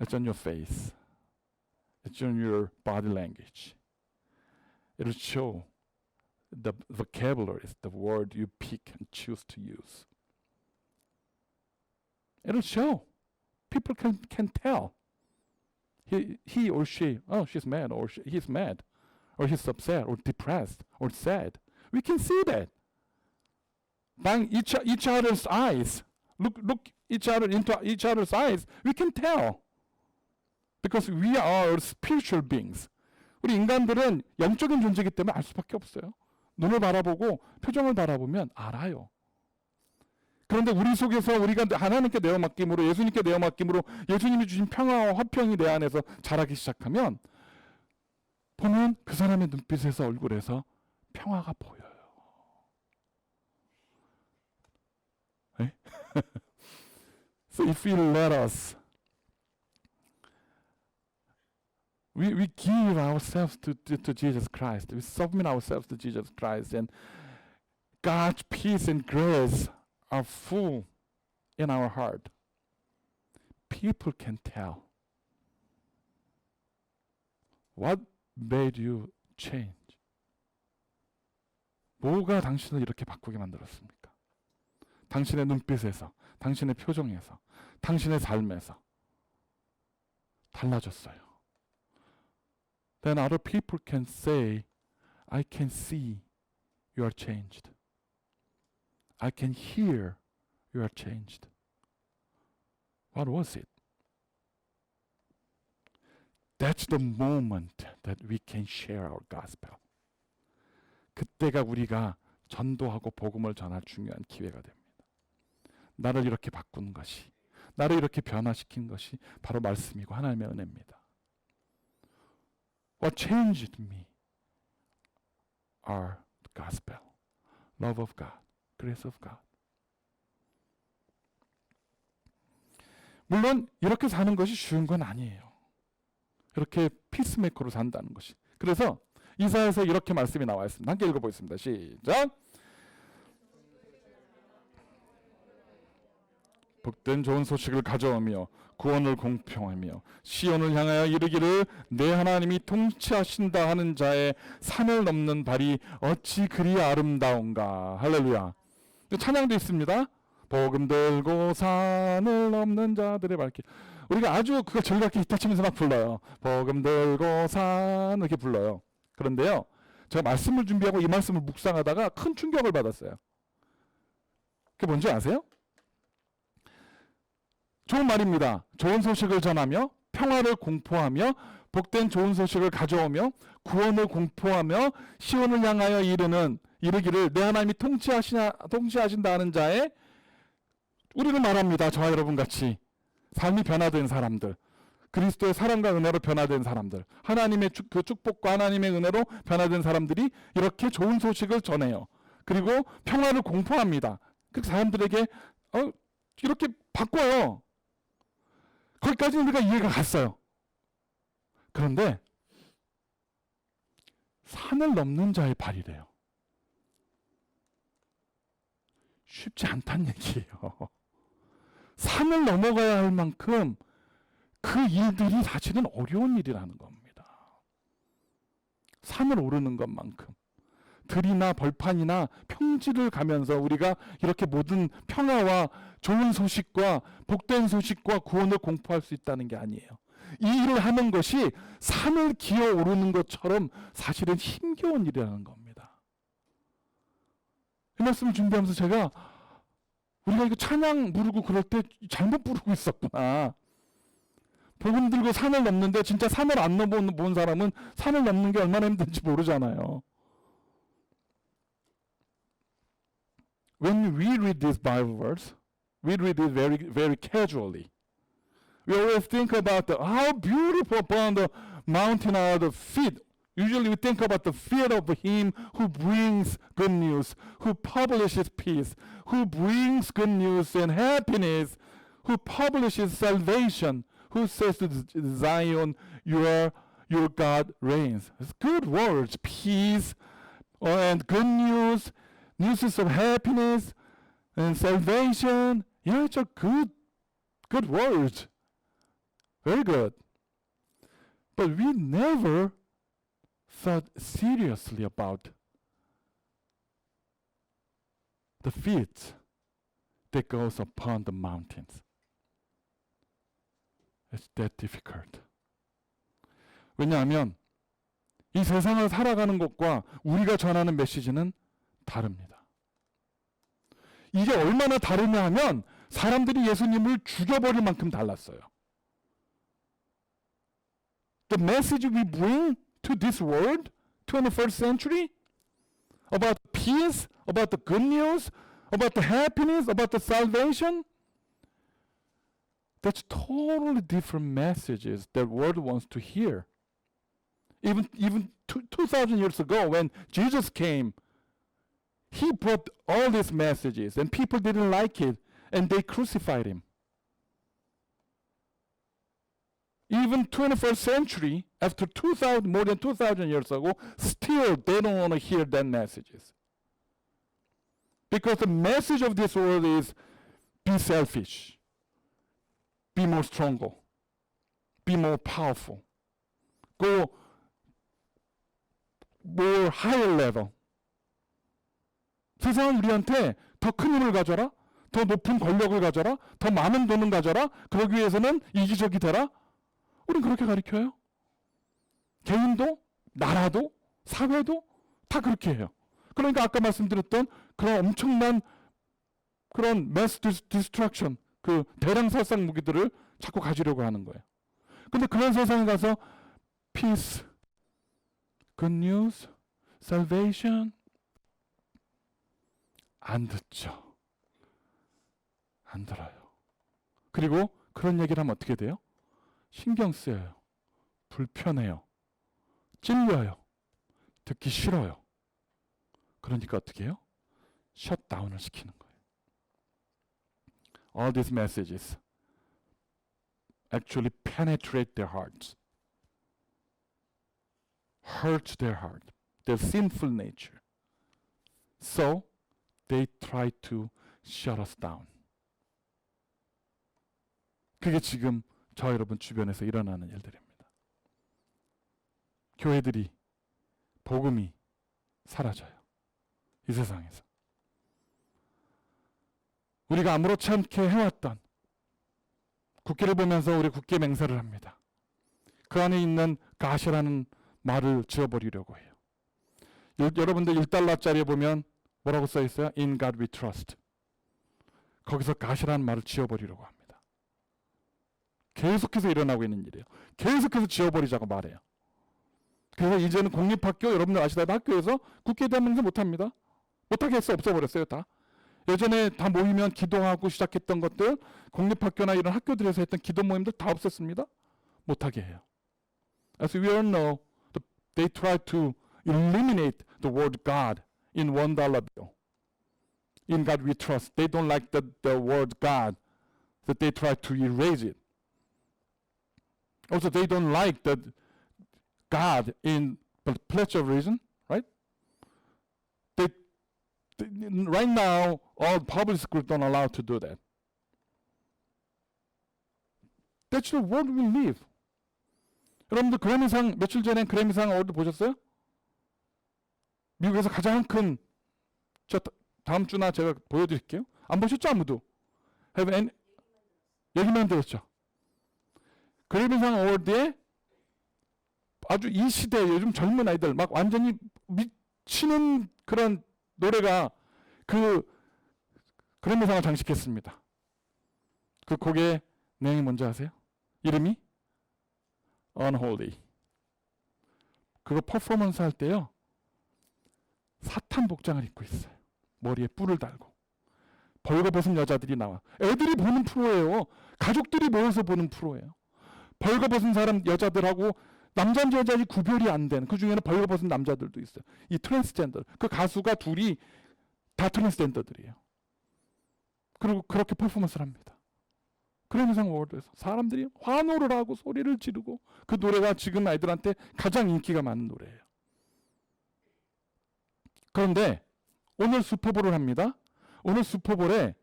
it's on your face. It's on your body language. It'll show the vocabularies, the word you pick and choose to use. It'll show. People can tell. He or she, oh, she's mad, or he's mad, or he's upset, or depressed, or sad. We can see that. By each other's eyes, look each other into each other's eyes, we can tell. Because we are spiritual beings. 우리 인간들은 영적인 존재이기 때문에 알 수밖에 없어요. 눈을 바라보고 표정을 바라보면 알아요. 그런데 우리 속에서 우리가 하나님께 내어 맡김으로, 예수님께 내어 맡김으로 예수님이 주신 평화와 화평이 내 안에서 자라기 시작하면 보면 그 사람의 눈빛에서 얼굴에서 평화가 보여요. So if you let us, we give ourselves to Jesus Christ. We submit ourselves to Jesus Christ, and God's peace and grace are full in our heart. People can tell. What made you change? 뭐가 당신을 이렇게 바꾸게 만들었습니까? 당신의 눈빛에서, 당신의 표정에서, 당신의 삶에서 달라졌어요. Then other people can say, I can see you are changed. I can hear you are changed. What was it? That's the moment that we can share our gospel. 그때가 우리가 전도하고 복음을 전할 중요한 기회가 됩니다. 나를 이렇게 바꾸는 것이, 나를 이렇게 변화시킨 것이 바로 말씀이고 하나님의 은혜입니다. What changed me are the gospel, love of God, grace of God. 물론 이렇게 사는 것이 쉬운 건 아니에요. 이렇게 피스메이커로 산다는 것이. 그래서 이사야에서 이렇게 말씀이 나와 있습니다. 함께 읽어보겠습니다. 시작. 복된 좋은 소식을 가져오며 구원을 공평하며 시온을 향하여 이르기를 내 하나님이 통치하신다 하는 자의 산을 넘는 발이 어찌 그리 아름다운가. 할렐루야. 찬양도 있습니다. 복음 들고 산을 넘는 자들의 발길. 우리가 아주 그걸 즐겁게 기타 치면서 막 불러요. 복음 들고 산 이렇게 불러요. 그런데요, 제가 말씀을 준비하고 이 말씀을 묵상하다가 큰 충격을 받았어요. 그게 뭔지 아세요? 좋은 말입니다. 좋은 소식을 전하며 평화를 공포하며 복된 좋은 소식을 가져오며 구원을 공포하며 시온을 향하여 이르기를 내 하나님이 통치하신다 하는 자의, 우리는 말합니다. 저와 여러분 같이 삶이 변화된 사람들, 그리스도의 사랑과 은혜로 변화된 사람들, 하나님의 그 축복과 하나님의 은혜로 변화된 사람들이 이렇게 좋은 소식을 전해요. 그리고 평화를 공포합니다. 그 사람들에게 이렇게 바꿔요. 거기까지는 우리가 이해가 갔어요. 그런데 산을 넘는 자의 발이래요. 쉽지 않다는 얘기예요. 산을 넘어가야 할 만큼 그 일들이 사실은 어려운 일이라는 겁니다. 산을 오르는 것만큼 들이나 벌판이나 평지를 가면서 우리가 이렇게 모든 평화와 좋은 소식과 복된 소식과 구원을 공포할 수 있다는 게 아니에요. 이 일을 하는 것이 산을 기어 오르는 것처럼 사실은 힘겨운 일이라는 겁니다. 이 말씀을 준비하면서 제가 우리가 이거 찬양 부르고 그럴 때 잘못 부르고 있었구나. 복음 들고 산을 넘는데 진짜 산을 안 넘어본 사람은 산을 넘는 게 얼마나 힘든지 모르잖아요. When we read these Bible words, we read it very, very casually. We always think about how beautiful upon the mountain are the feet. Usually we think about the feet of him who brings good news, who publishes peace, who brings good news and happiness, who publishes salvation, who says to Zion, your God reigns. It's good words, peace and good news, news of happiness and salvation. Yeah, it's a good words. Very good. But we never thought seriously about the feet that goes upon the mountains. It's that difficult. 왜냐하면 이 세상을 살아가는 것과 우리가 전하는 메시지는 다릅니다. 이게 얼마나 다르냐 하면 사람들이 예수님을 죽여버릴 만큼 달랐어요. The message we bring to this world, 21st century, about peace, about the good news, about the happiness, about the salvation, that's totally different messages that the world wants to hear. Even 2,000 years ago when Jesus came, he brought all these messages and people didn't like it and they crucified him. Even 21st century, after more than 2,000 years ago, still they don't want to hear that messages. Because the message of this world is be selfish, be more stronger, be more powerful, go more higher level. 세상은 우리한테 더 큰 힘을 가져라, 더 높은 권력을 가져라, 더 많은 돈을 가져라, 그러기 위해서는 이기적이 되라. 우린 그렇게 가르쳐요. 개인도, 나라도, 사회도 다 그렇게 해요. 그러니까 아까 말씀드렸던 그런 엄청난 그런 mass destruction, 그 대량 살상 무기들을 자꾸 가지려고 하는 거예요. 근데 그런 세상에 가서 peace, good news, salvation 안 듣죠. 안 들어요. 그리고 그런 얘기를 하면 어떻게 돼요? 신경 쓰여요. 불편해요. 찔려요. 듣기 싫어요. 그러니까 어떻게 해요? 셧다운을 시키는 거예요. All these messages actually penetrate their hearts, hurt their heart, their sinful nature. So they try to shut us down. 그게 지금 저 여러분 주변에서 일어나는 일들입니다. 교회들이, 복음이 사라져요. 이 세상에서. 우리가 아무렇지 않게 해왔던 국기를 보면서 우리 국기 맹세를 합니다. 그 안에 있는 가시라는 말을 지워버리려고 해요. 여러분들 1달러짜리에 보면 뭐라고 써 있어요? In God we trust. 거기서 가시라는 말을 지워버리려고 합니다. 계속해서 일어나고 있는 일이에요. 계속해서 지워버리자고 말해요. 그래서 이제는 공립학교, 여러분들 아시다시피 학교에서 국기에 대한 맹세 못합니다. 못하게 해서 없애버렸어요. 다. 예전에 다 모이면 기도하고 시작했던 것들, 공립학교나 이런 학교들에서 했던 기도 모임들 다 없앴습니다. 못하게 해요. As we all know, they try to eliminate the word God in $1 bill. In God we trust. They don't like the word God, that they try to erase it. Also, they don't like the God in the Pledge of Allegiance, right? Right now, all public schools don't allow to do that. That's the world we live. 여러분들 그래미상 며칠 전에 그래미상 어워드 보셨어요? 미국에서 가장 큰, 저 다음 주나 제가 보여드릴게요. 안 보셨죠 아무도? 얘기만 들었죠. 그래미상 어워드에 아주 이 시대 요즘 젊은 아이들 막 완전히 미치는 그런 노래가 그 그래미상을 장식했습니다. 그 곡의 내용이 뭔지 아세요? 이름이 Unholy. 그거 퍼포먼스 할 때요, 사탄 복장을 입고 있어요. 머리에 뿔을 달고 벌거벗은 여자들이 나와. 애들이 보는 프로예요. 가족들이 모여서 보는 프로예요. 벌거벗은 사람 여자들하고 남자인지 여자인지 구별이 안 되는, 그 중에는 벌거벗은 남자들도 있어요. 이 트랜스젠더, 그 가수가 둘이 다 트랜스젠더들이에요. 그리고 그렇게 퍼포먼스를 합니다. 그래미상 어워드에서 사람들이 환호를 하고 소리를 지르고, 그 노래가 지금 아이들한테 가장 인기가 많은 노래예요. 그런데 오늘 슈퍼볼을 합니다. 오늘 슈퍼볼에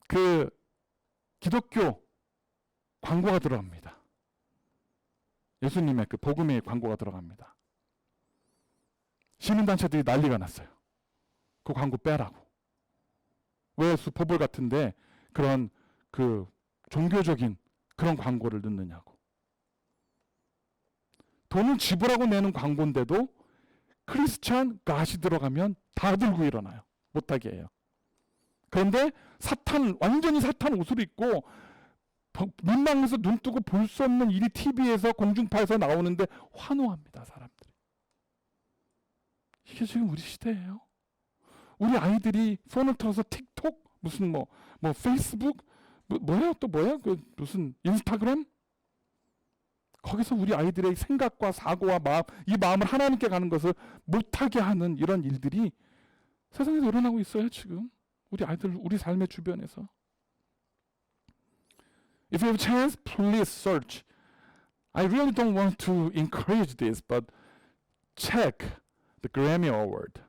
그 기독교 광고가 들어갑니다. 예수님의 그 복음의 광고가 들어갑니다. 시민단체들이 난리가 났어요. 그 광고 빼라고. 왜 슈퍼볼 같은데 그런 그 종교적인 그런 광고를 넣느냐고. 돈을 지불하고 내는 광고인데도 크리스찬 갓이 들어가면 다 들고 일어나요. 못하게 해요. 그런데 완전히 사탄 옷을 입고 민망해서 눈 뜨고 볼 수 없는 일이 TV에서 공중파에서 나오는데 환호합니다, 사람들이. 이게 지금 우리 시대예요. 우리 아이들이 폰을 틀어서 틱톡, 무슨 뭐 페이스북, 뭐야 그 무슨 인스타그램? 거기서 우리 아이들의 생각과 사고와 마음, 이 마음을 하나님께 가는 것을 못하게 하는 이런 일들이 세상에서 일어나고 있어요, 지금. 우리 아이들, 우리 삶의 주변에서. If you have a chance, please search. I really don't want to encourage this, but check the Grammy Award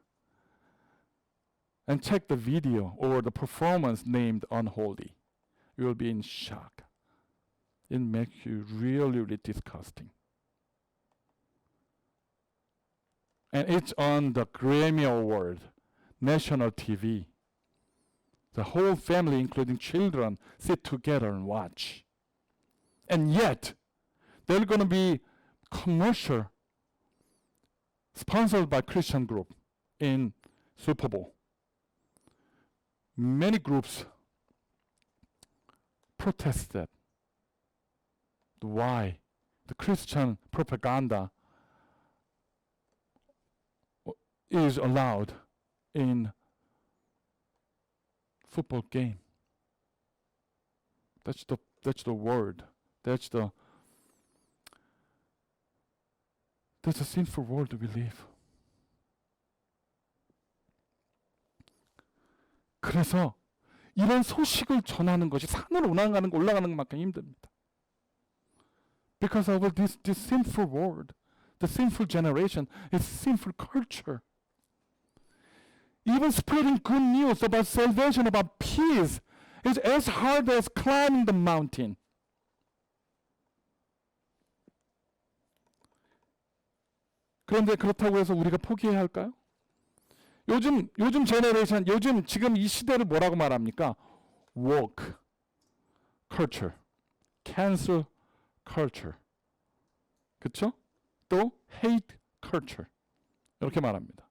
and check the video or the performance named Unholy. You will be in shock. It makes you really, really disgusting. And it's on the Grammy Award, national TV. The whole family, including children, sit together and watch. And yet, there's going to be commercial sponsored by Christian group in Super Bowl. Many groups protest that. Why? The Christian propaganda is allowed in football game. That's the word. That's the sinful world we live. 그래서 이런 소식을 전하는 것이 산을 올라가는 것만큼 힘듭니다. Because of this sinful world, the sinful generation, its sinful culture. Even spreading good news about salvation, about peace, It's as hard as climbing the mountain. 그런데 그렇다고 해서 우리가 포기해야 할까요? 요즘 제너레이션, 지금 이 시대를 뭐라고 말합니까? woke culture, cancel culture, 그렇죠? 또 hate culture 이렇게 말합니다.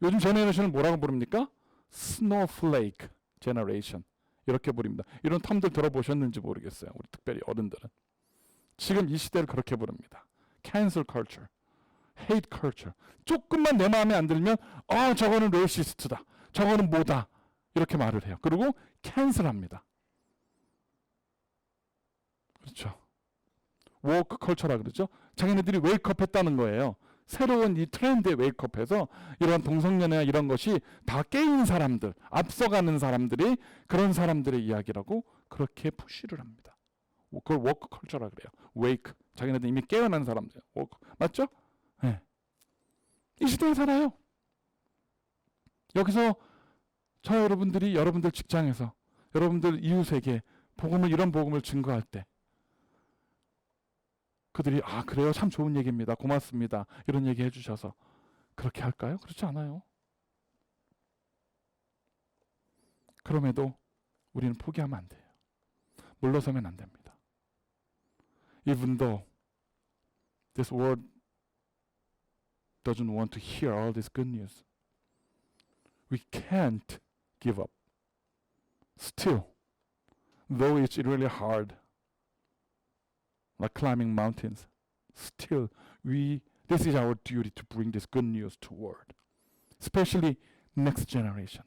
요즘 제너레이션을 뭐라고 부릅니까? snowflake generation 이렇게 부릅니다. 이런 텀들 들어보셨는지 모르겠어요. 우리 특별히 어른들은 지금 이 시대를 그렇게 부릅니다. cancel culture, hate culture. 조금만 내 마음에 안 들면 저거는 레이시스트다, 저거는 뭐다 이렇게 말을 해요. 그리고 캔슬합니다. 그렇죠. woke culture라 그러죠. 자기네들이 웨이크업했다는 거예요. 새로운 이 트렌드에 웨이크업해서 이런 동성연애나 이런 것이 다 깨인 사람들, 앞서가는 사람들이 그런 사람들의 이야기라고 그렇게 푸시를 합니다. 그걸 워크 컬처라 그래요. 웨이크, 자기네들 이미 깨어난 사람들. 워크. 맞죠? 네. 이 시대에 살아요. 여기서 저 여러분들이 여러분들 직장에서 여러분들 이웃에게 이런 복음을 증거할 때 그들이 그래요? 참 좋은 얘기입니다. 고맙습니다. 이런 얘기 해주셔서 그렇게 할까요? 그렇지 않아요. 그럼에도 우리는 포기하면 안 돼요. 물러서면 안 됩니다. Even though this world doesn't want to hear all this good news, we can't give up. Still, though it's really hard, like climbing mountains, still this is our duty to bring this good news to the world, especially next generation.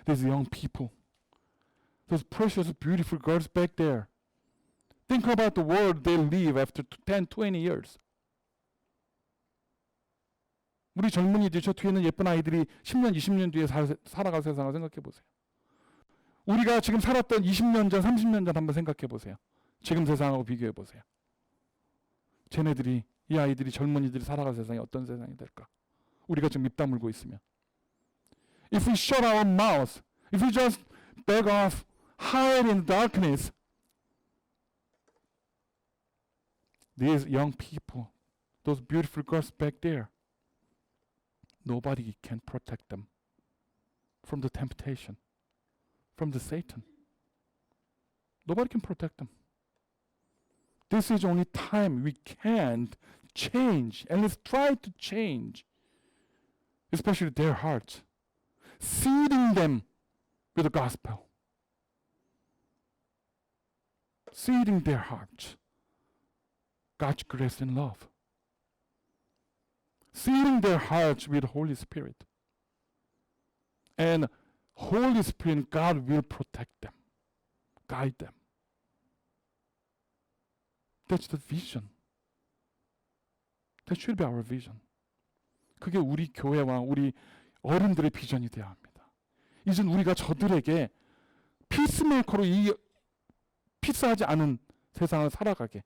These young people, those precious, beautiful girls back there. Think about the world they live after 10, 20 years. 우리 젊은이들, 저 뒤에는 예쁜 아이들이 10년, 20년 뒤에 살아갈 세상을 생각해 보세요. 우리가 지금 살았던 20년 전, 30년 전 한번 생각해 보세요. 지금 세상하고 비교해 보세요. 쟤네들이, 이 아이들이, 젊은이들이 살아갈 세상이 어떤 세상이 될까? 우리가 지금 입 다물고 있으면. If we shut our mouths, if we just back off, hide in darkness, these young people, those beautiful girls back there, nobody can protect them from the temptation, from the Satan. Nobody can protect them. This is only time we can't change, and let's try to change, especially their hearts, seeding them with the gospel, seeding their hearts, God's grace and love, seeding their hearts with the Holy Spirit, and Holy Spirit, God will protect them, guide them. That's the vision. That should be our vision. 그게 우리 교회와 우리 어른들의 비전이 되어야 합니다. 이젠 우리가 저들에게 피스메이커로 이 피스하지 않은 세상을 살아가게,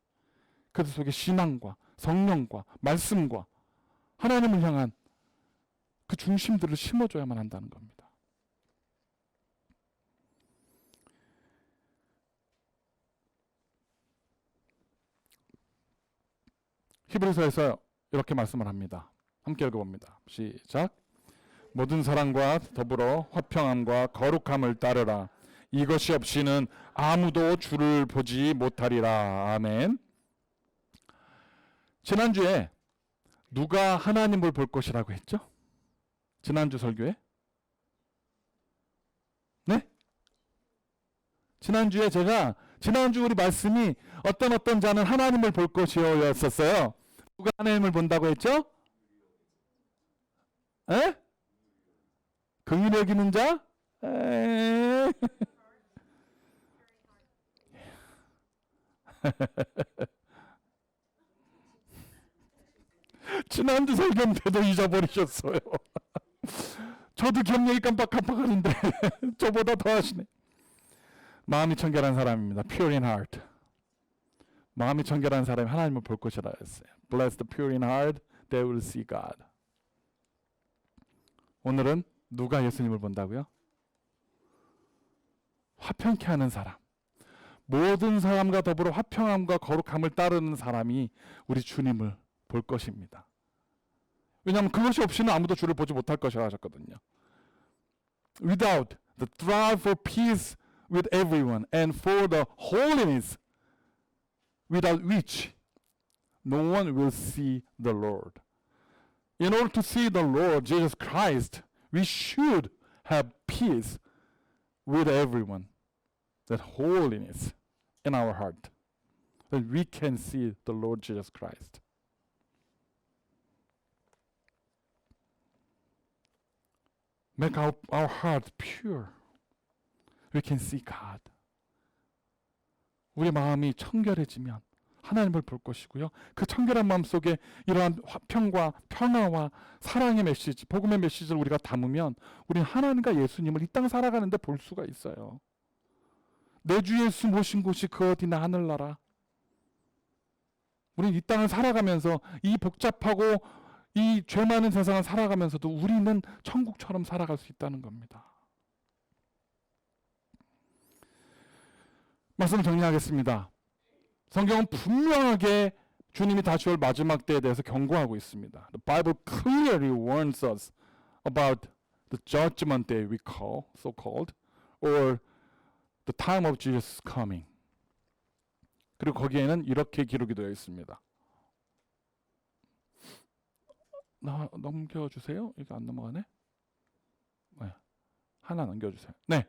그들 속에 신앙과 성령과 말씀과 하나님을 향한 그 중심들을 심어줘야만 한다는 겁니다. 히브리서에서 이렇게 말씀을 합니다. 함께 읽어봅니다. 시작. 모든 사랑과 더불어 화평함과 거룩함을 따르라. 이것이 없이는 아무도 주를 보지 못하리라. 아멘. 지난주에 누가 하나님을 볼 것이라고 했죠? 지난주 설교에? 네? 지난주에 제가 지난주 우리 말씀이 어떤 자는 하나님을 볼 것이요 였었어요. 누가 하나님을 본다고 했죠? 에? 긍휼히 여기는 자? 지난주 설교인데도 잊어버리셨어요. 저도 기억력이 깜빡깜빡하는데 저보다 더 하시네. 마음이 청결한 사람입니다. Pure in heart. 마음이 청결한 사람이 하나님을 볼 것이라 했어요. Bless the pure in heart, they will see God. 오늘은 누가 예수님을 본다고요? 화평케 하는 사람, 모든 사람과 더불어 화평함과 거룩함을 따르는 사람이 우리 주님을 볼 것입니다. 왜냐하면 그것이 없이는 아무도 주를 보지 못할 것이라 하셨거든요. Without the strive for peace with everyone and for the holiness without which no one will see the Lord. In order to see the Lord Jesus Christ, we should have peace with everyone, that holiness in our heart, that we can see the Lord Jesus Christ. Make our heart pure. We can see God. 우리 마음이 청결해지면 하나님을 볼 것이고요. 그 청결한 마음 속에 이러한 화평과 평화와 사랑의 메시지, 복음의 메시지를 우리가 담으면 우리는 하나님과 예수님을 이 땅 살아가는데 볼 수가 있어요. 내 주 예수 모신 곳이 그 어디나 하늘나라. 우리는 이 땅을 살아가면서 이 복잡하고 이 죄 많은 세상을 살아가면서도 우리는 천국처럼 살아갈 수 있다는 겁니다. 말씀을 정리하겠습니다. 성경은 분명하게 주님이 다시 올 마지막 때에 대해서 경고하고 있습니다. The Bible clearly warns us about the judgment day we call, so-called, or the time of Jesus coming. 그리고 거기에는 이렇게 기록이 되어 있습니다. 넘겨주세요. 이거 안 넘어가네. 네. 하나 넘겨주세요. 네.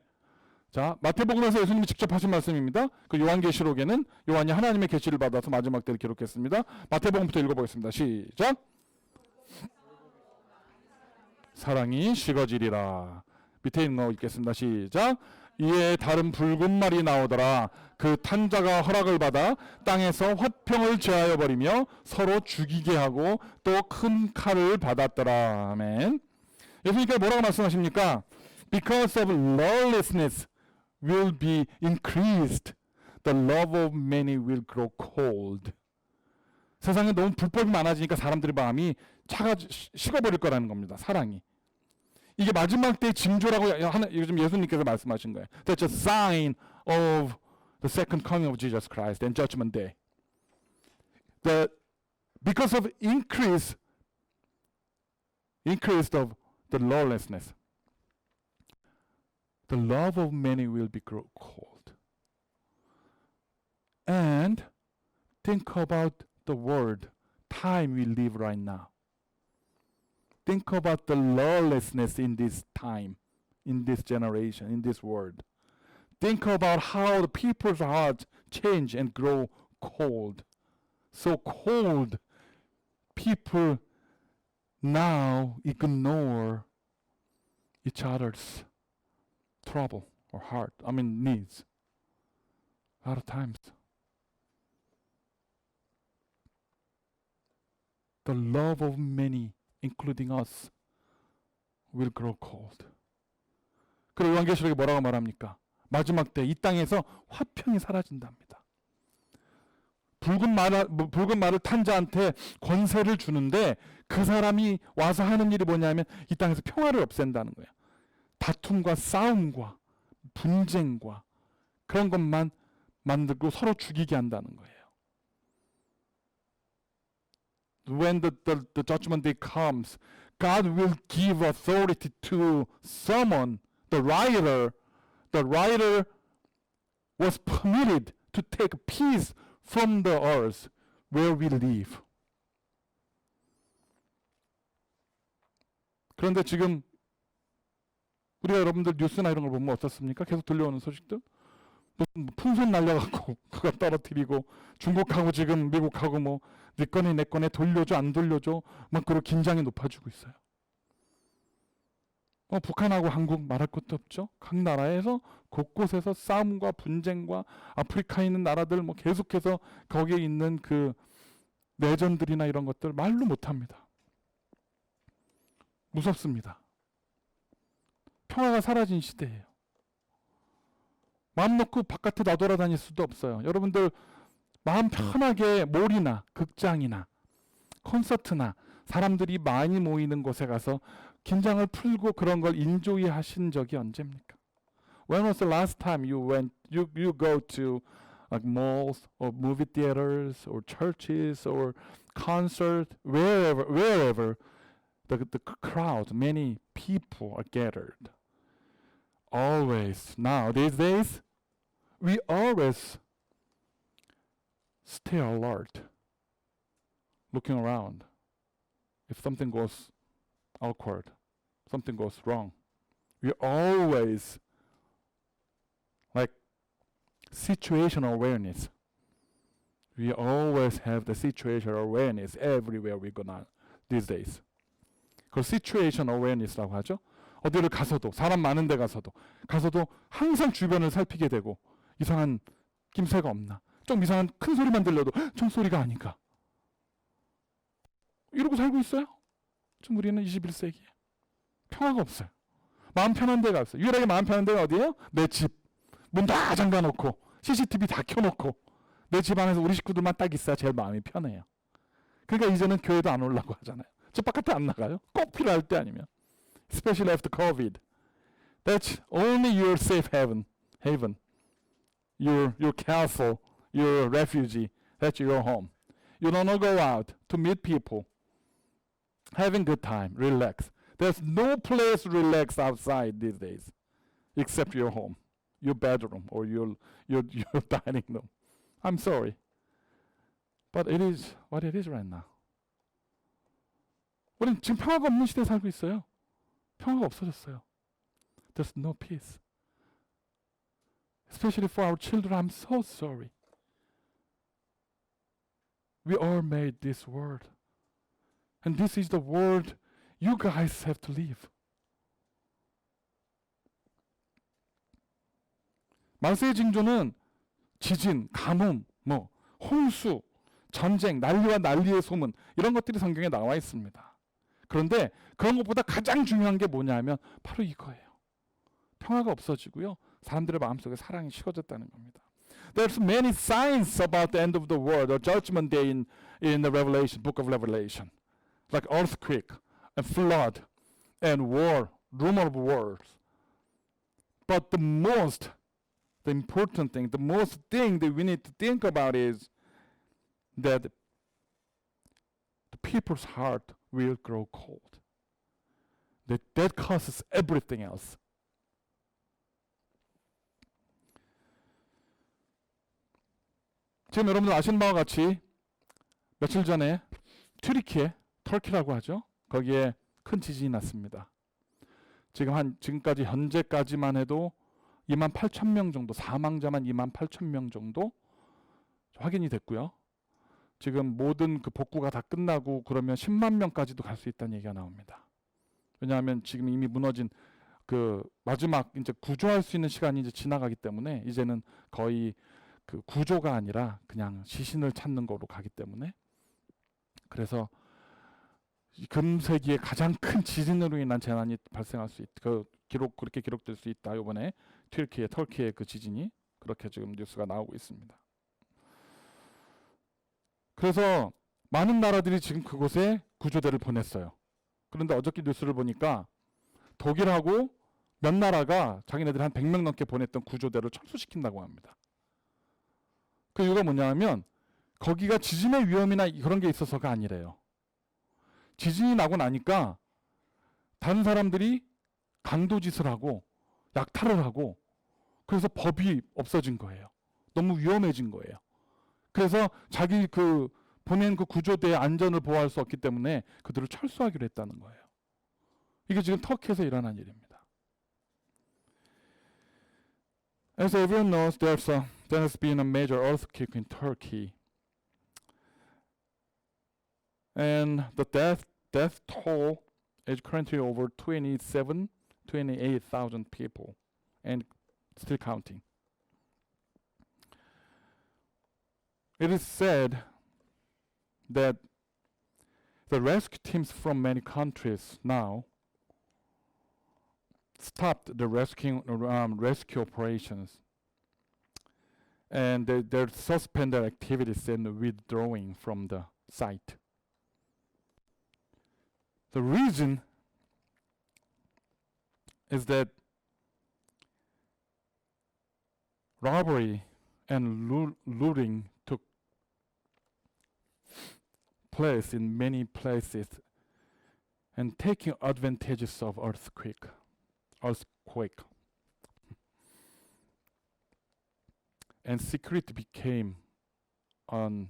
자, 마태복음에서 예수님이 직접 하신 말씀입니다. 그 요한계시록에는 요한이 하나님의 계시를 받아서 마지막 때를 기록했습니다. 마태복음부터 읽어보겠습니다. 시작. 사랑이 식어지리라. 밑에 있는 거 읽겠습니다. 시작. 이에 다른 붉은 말이 나오더라. 그 탄자가 허락을 받아 땅에서 화평을 제하여 버리며 서로 죽이게 하고 또 큰 칼을 받았더라. 아멘. 예수님께서 뭐라고 말씀하십니까? Because of lawlessness will be increased. The love of many will grow cold. 세상에 너무 불법이 많아지니까 사람들의 마음이 식어버릴 거라는 겁니다. 사랑이. 이게 마지막 때의 징조라고 요즘 예수님께서 말씀하신 거예요. That's a sign of the second coming of Jesus Christ and judgment day. Because of increase of the lawlessness, the love of many will be grow cold. And think about the world, time we live right now. Think about the lawlessness in this time, in this generation, in this world. Think about how the people's hearts change and grow cold. So cold, people now ignore each other's trouble or needs. A lot of times. The love of many, including us, will grow cold. 그리고 요한계시록에 뭐라고 말합니까? 마지막 때 이 땅에서 화평이 사라진답니다. 붉은 말을 탄 자한테 권세를 주는데 그 사람이 와서 하는 일이 뭐냐면 이 땅에서 평화를 없앤다는 거예요. 다툼과 싸움과 분쟁과 그런 것만 만들고 서로 죽이게 한다는 거예요. When the judgment day comes, God will give authority to someone, the writer. The writer was permitted to take peace from the earth where we live. 그런데 지금 우리가 여러분들 뉴스나 이런 걸 보면 어떻습니까? 계속 들려오는 소식들. 무슨 풍선 날려갖고 그거 떨어뜨리고 중국하고 지금 미국하고 뭐 네 건에 내 건에 돌려줘 안 돌려줘 막 그런 긴장이 높아지고 있어요. 북한하고 한국 말할 것도 없죠. 각 나라에서 곳곳에서 싸움과 분쟁과 아프리카에 있는 나라들 뭐 계속해서 거기에 있는 그 내전들이나 이런 것들 말로 못합니다. 무섭습니다. 평화가 사라진 시대예요. 마음 놓고 바깥에 나돌아다닐 수도 없어요. 여러분들 마음 편하게 몰이나 극장이나 콘서트나 사람들이 많이 모이는 곳에 가서 긴장을 풀고 그런 걸 인조이 하신 적이 언제입니까? When was the last time you go to like malls or movie theaters or churches or concert, wherever the crowd, many people are gathered. Always now these days, we always stay alert, looking around. If something goes awkward, something goes wrong, we always like situational awareness. We always have the situational awareness everywhere we go now these days. 그걸 situation awareness라고 하죠. 어디를 가서도 사람 많은 데 가서도 항상 주변을 살피게 되고 이상한 김새가 없나, 좀 이상한 큰 소리만 들려도 총소리가 아닌가, 이러고 살고 있어요. 지금 우리는 21세기에 평화가 없어요. 마음 편한 데가 없어요. 유일하게 마음 편한 데가 어디예요? 내 집. 문 다 잠가놓고 CCTV 다 켜놓고 내 집 안에서 우리 식구들만 딱 있어야 제일 마음이 편해요. 그러니까 이제는 교회도 안 오려고 하잖아요. 집 바깥에 안 나가요. 꼭 필요할 때 아니면. Especially after COVID. That's only your safe haven. Your castle, your refuge. That's your home. You don't go out to meet people. Having good time, relax. There's no place to relax outside these days, except your home, your bedroom, or your dining room. I'm sorry, but it is what it is right now. 우리는 지금 평화가 없는 시대에 살고 있어요. 평화가 없어졌어요. There's no peace. Especially for our children, I'm so sorry. We all made this world. And this is the world you guys have to live. 말세의 징조는 지진, 가뭄, 홍수, 전쟁, 난리와 난리의 소문, 이런 것들이 성경에 나와 있습니다. 그런데 그런 것보다 가장 중요한 게 뭐냐 하면 바로 이거예요. 평화가 없어지고요, 사람들의 마음속에 사랑이 식어졌다는 겁니다. There's many signs about the end of the world or judgment day in the Revelation, book of Revelation. Like earthquake and flood and war, rumor of wars. But the important thing, the most thing that we need to think about is that the people's heart will grow cold. That causes everything else. 지금 여러분들 아시는 바와 같이 며칠 전에 터키라고 하죠. 거기에 큰 지진이 났습니다. 지금까지 현재까지만 해도 28,000명 정도, 사망자만 28,000명 정도 확인이 됐고요. 지금 모든 그 복구가 다 끝나고 그러면 10만 명까지도 갈 수 있다는 얘기가 나옵니다. 왜냐하면 지금 이미 무너진 그 마지막 이제 구조할 수 있는 시간이 이제 지나가기 때문에 이제는 거의 그 구조가 아니라 그냥 시신을 찾는 거로 가기 때문에, 그래서 금세기의 가장 큰 지진으로 인한 재난이 발생할 수 그렇게 기록될 수 있다. 이번에 터키의 그 지진이 그렇게 지금 뉴스가 나오고 있습니다. 그래서 많은 나라들이 지금 그곳에 구조대를 보냈어요. 그런데 어저께 뉴스를 보니까 독일하고 몇 나라가 자기네들이 한 100명 넘게 보냈던 구조대를 철수시킨다고 합니다. 그 이유가 뭐냐면 거기가 지진의 위험이나 그런 게 있어서가 아니래요. 지진이 나고 나니까 다른 사람들이 강도짓을 하고 약탈을 하고, 그래서 법이 없어진 거예요. 너무 위험해진 거예요. 그래서 자기 그 보낸 그 구조대의 안전을 보호할 수 없기 때문에 그들을 철수하기로 했다는 거예요. 이게 지금 터키에서 일어난 일입니다. As everyone knows, there has been a major earthquake in Turkey. And the death toll is currently over 28,000 people and still counting. It is said that the rescue teams from many countries now stopped the rescue operations, and they suspend their activities and withdrawing from the site. The reason is that robbery and looting took place in many places, and taking advantages of earthquake. And security became unstable.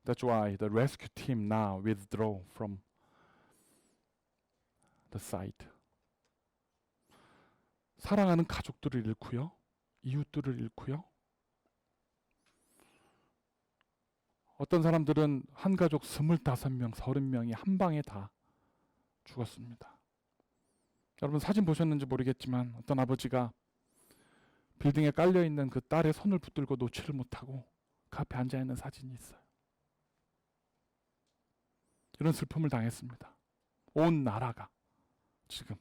That's why the rescue team now withdraw from the site. 사랑하는 가족들을 잃고요. 이웃들을 잃고요. 어떤 사람들은 한 가족 25명, 30명이 한 방에 다 죽었습니다. 여러분 사진 보셨는지 모르겠지만 어떤 아버지가 빌딩에 깔려있는 그 딸의 손을 붙들고 놓지를 못하고 그 앞에 앉아있는 사진이 있어요. 이런 슬픔을 당했습니다. 온 나라가 지금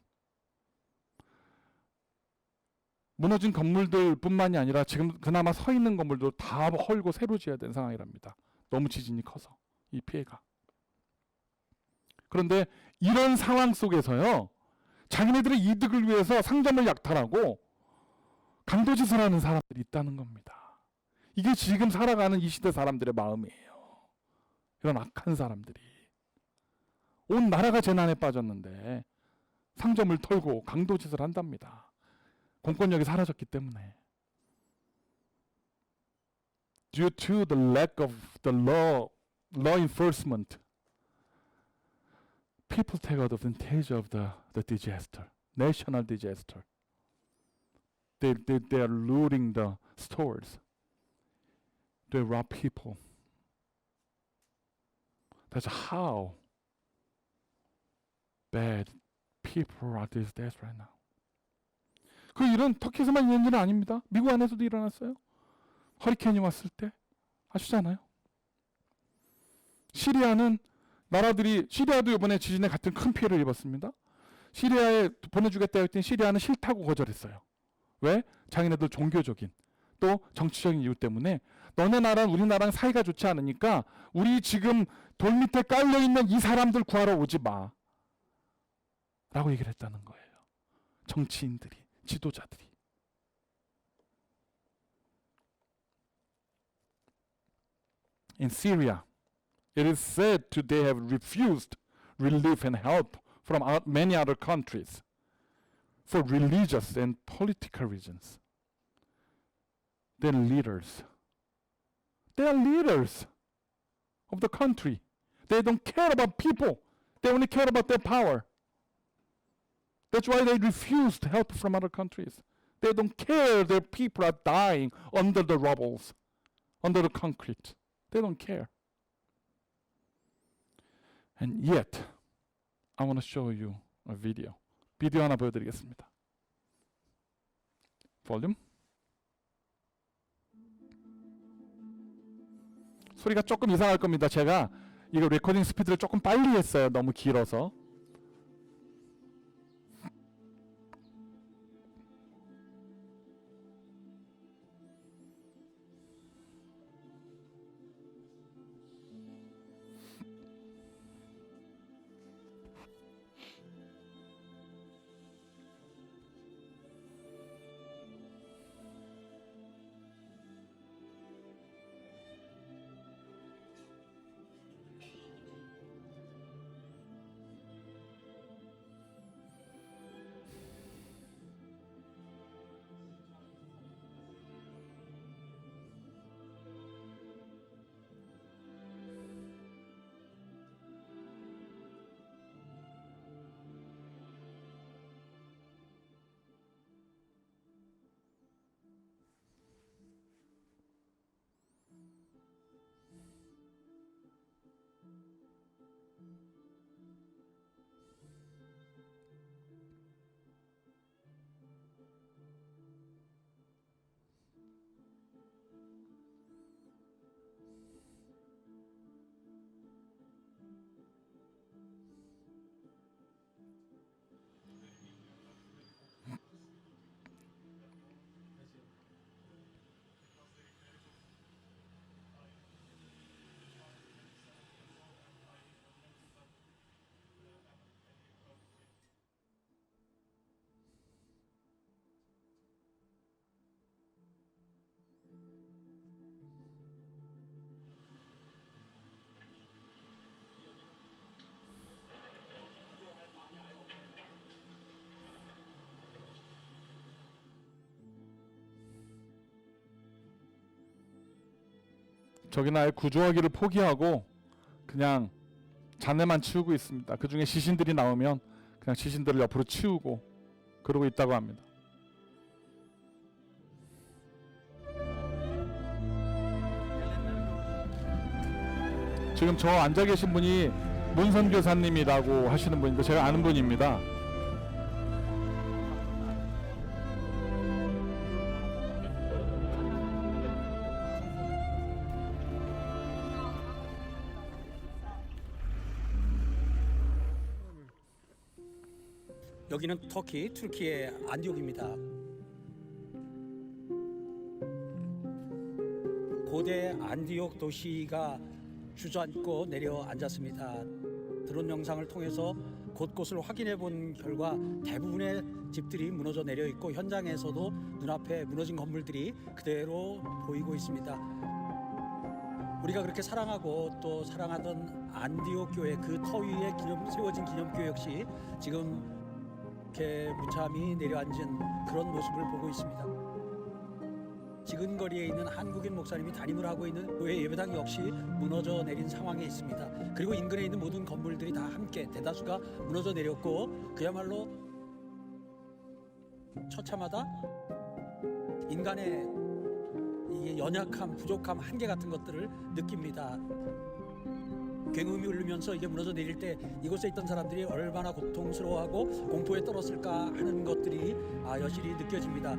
무너진 건물들 뿐만이 아니라 지금 그나마 서 있는 건물도 다 헐고 새로 지어야 되는 상황이랍니다. 너무 지진이 커서 이 피해가. 그런데 이런 상황 속에서요, 자기네들의 이득을 위해서 상점을 약탈하고 강도짓을 하는 사람들이 있다는 겁니다. 이게 지금 살아가는 이 시대 사람들의 마음이에요. 이런 악한 사람들이. 온 나라가 재난에 빠졌는데 상점을 털고 강도짓을 한답니다. 공권력이 사라졌기 때문에. Due to the lack of the law enforcement, people take advantage of the disaster, national disaster. They are looting the stores. They rob people. That's how bad people are these days right now. 그 일은 터키에서만 있는 일은 아닙니다. 미국 안에서도 일어났어요. 허리케인이 왔을 때 아시잖아요. 시리아는 나라들이, 시리아도 이번에 지진에 같은 큰 피해를 입었습니다. 시리아에 보내주겠다 했더니 시리아는 싫다고 거절했어요. 왜? 자기네들 종교적인 또 정치적인 이유 때문에 너네 나라는 우리나라랑 사이가 좋지 않으니까 우리 지금 돌 밑에 깔려있는 이 사람들 구하러 오지 마 라고 얘기를 했다는 거예요. 정치인들이, 지도자들이. In Syria, it is said they have refused relief and help from many other countries for religious and political reasons. They're leaders. They are leaders of the country. They don't care about people. They only care about their power. That's why they refused help from other countries. They don't care their people are dying under the rubble, under the concrete. They don't care. And yet, I want to show you a video. 비디오 하나 보여드리겠습니다. 볼륨. 소리가 조금 이상할 겁니다. 제가 이거 레코딩 스피드를 조금 빨리 했어요. 너무 길어서. 저기는 아예 구조하기를 포기하고 그냥 잔해만 치우고 있습니다. 그 중에 시신들이 나오면 그냥 시신들을 옆으로 치우고 그러고 있다고 합니다. 지금 저 앉아 계신 분이 문선교사님이라고 하시는 분인데 제가 아는 분입니다. 여기는 터키, 튀르키예 안디옥입니다. 고대 안디옥 도시가 주저앉고 내려앉았습니다. 드론 영상을 통해서 곳곳을 확인해 본 결과 대부분의 집들이 무너져 내려 있고 현장에서도 눈앞에 무너진 건물들이 그대로 보이고 있습니다. 우리가 그렇게 사랑하고 또 사랑하던 안디옥 교회 그 터 위에 세워진 기념교회 역시 지금 이렇게 무참히 내려앉은 그런 모습을 보고 있습니다. 지근거리에 있는 한국인 목사님이 담임을 하고 있는 교회 예배당 역시 무너져 내린 상황에 있습니다. 그리고 인근에 있는 모든 건물들이 다 함께 대다수가 무너져 내렸고 그야말로 처참하다 인간의 이 연약함, 부족함, 한계 같은 것들을 느낍니다. 굉음이 울리면서 이게 무너져 내릴 때 이곳에 있던 사람들이 얼마나 고통스러워하고 공포에 떨었을까 하는 것들이 여실히 느껴집니다.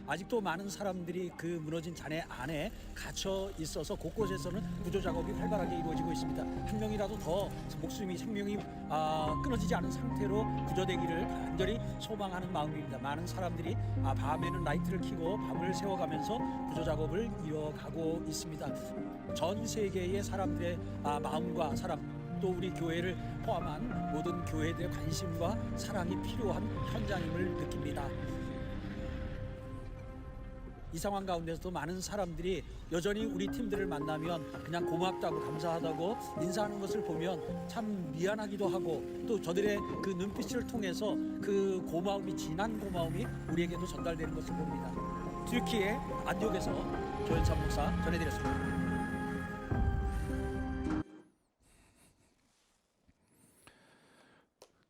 아직도 많은 사람들이 그 무너진 잔해 안에 갇혀 있어서 곳곳에서는 구조 작업이 활발하게 이루어지고 있습니다. 한 명이라도 더 생명이 끊어지지 않은 상태로 구조되기를 간절히 소망하는 마음입니다. 많은 사람들이 밤에는 라이트를 켜고 밤을 새워가면서 구조 작업을 이어가고 있습니다. 전 세계의 사람들의 마음과 사랑 또 우리 교회를 포함한 모든 교회들의 관심과 사랑이 필요한 현장임을 느낍니다. 이 상황 가운데서도 많은 사람들이 여전히 우리 팀들을 만나면 그냥 고맙다고 감사하다고 인사하는 것을 보면 참 미안하기도 하고 또 저들의 그 눈빛을 통해서 그 고마움이 진한 고마움이 우리에게도 전달되는 것을 봅니다. 튀르키예 안디옥에서 조현찬 목사 전해드렸습니다.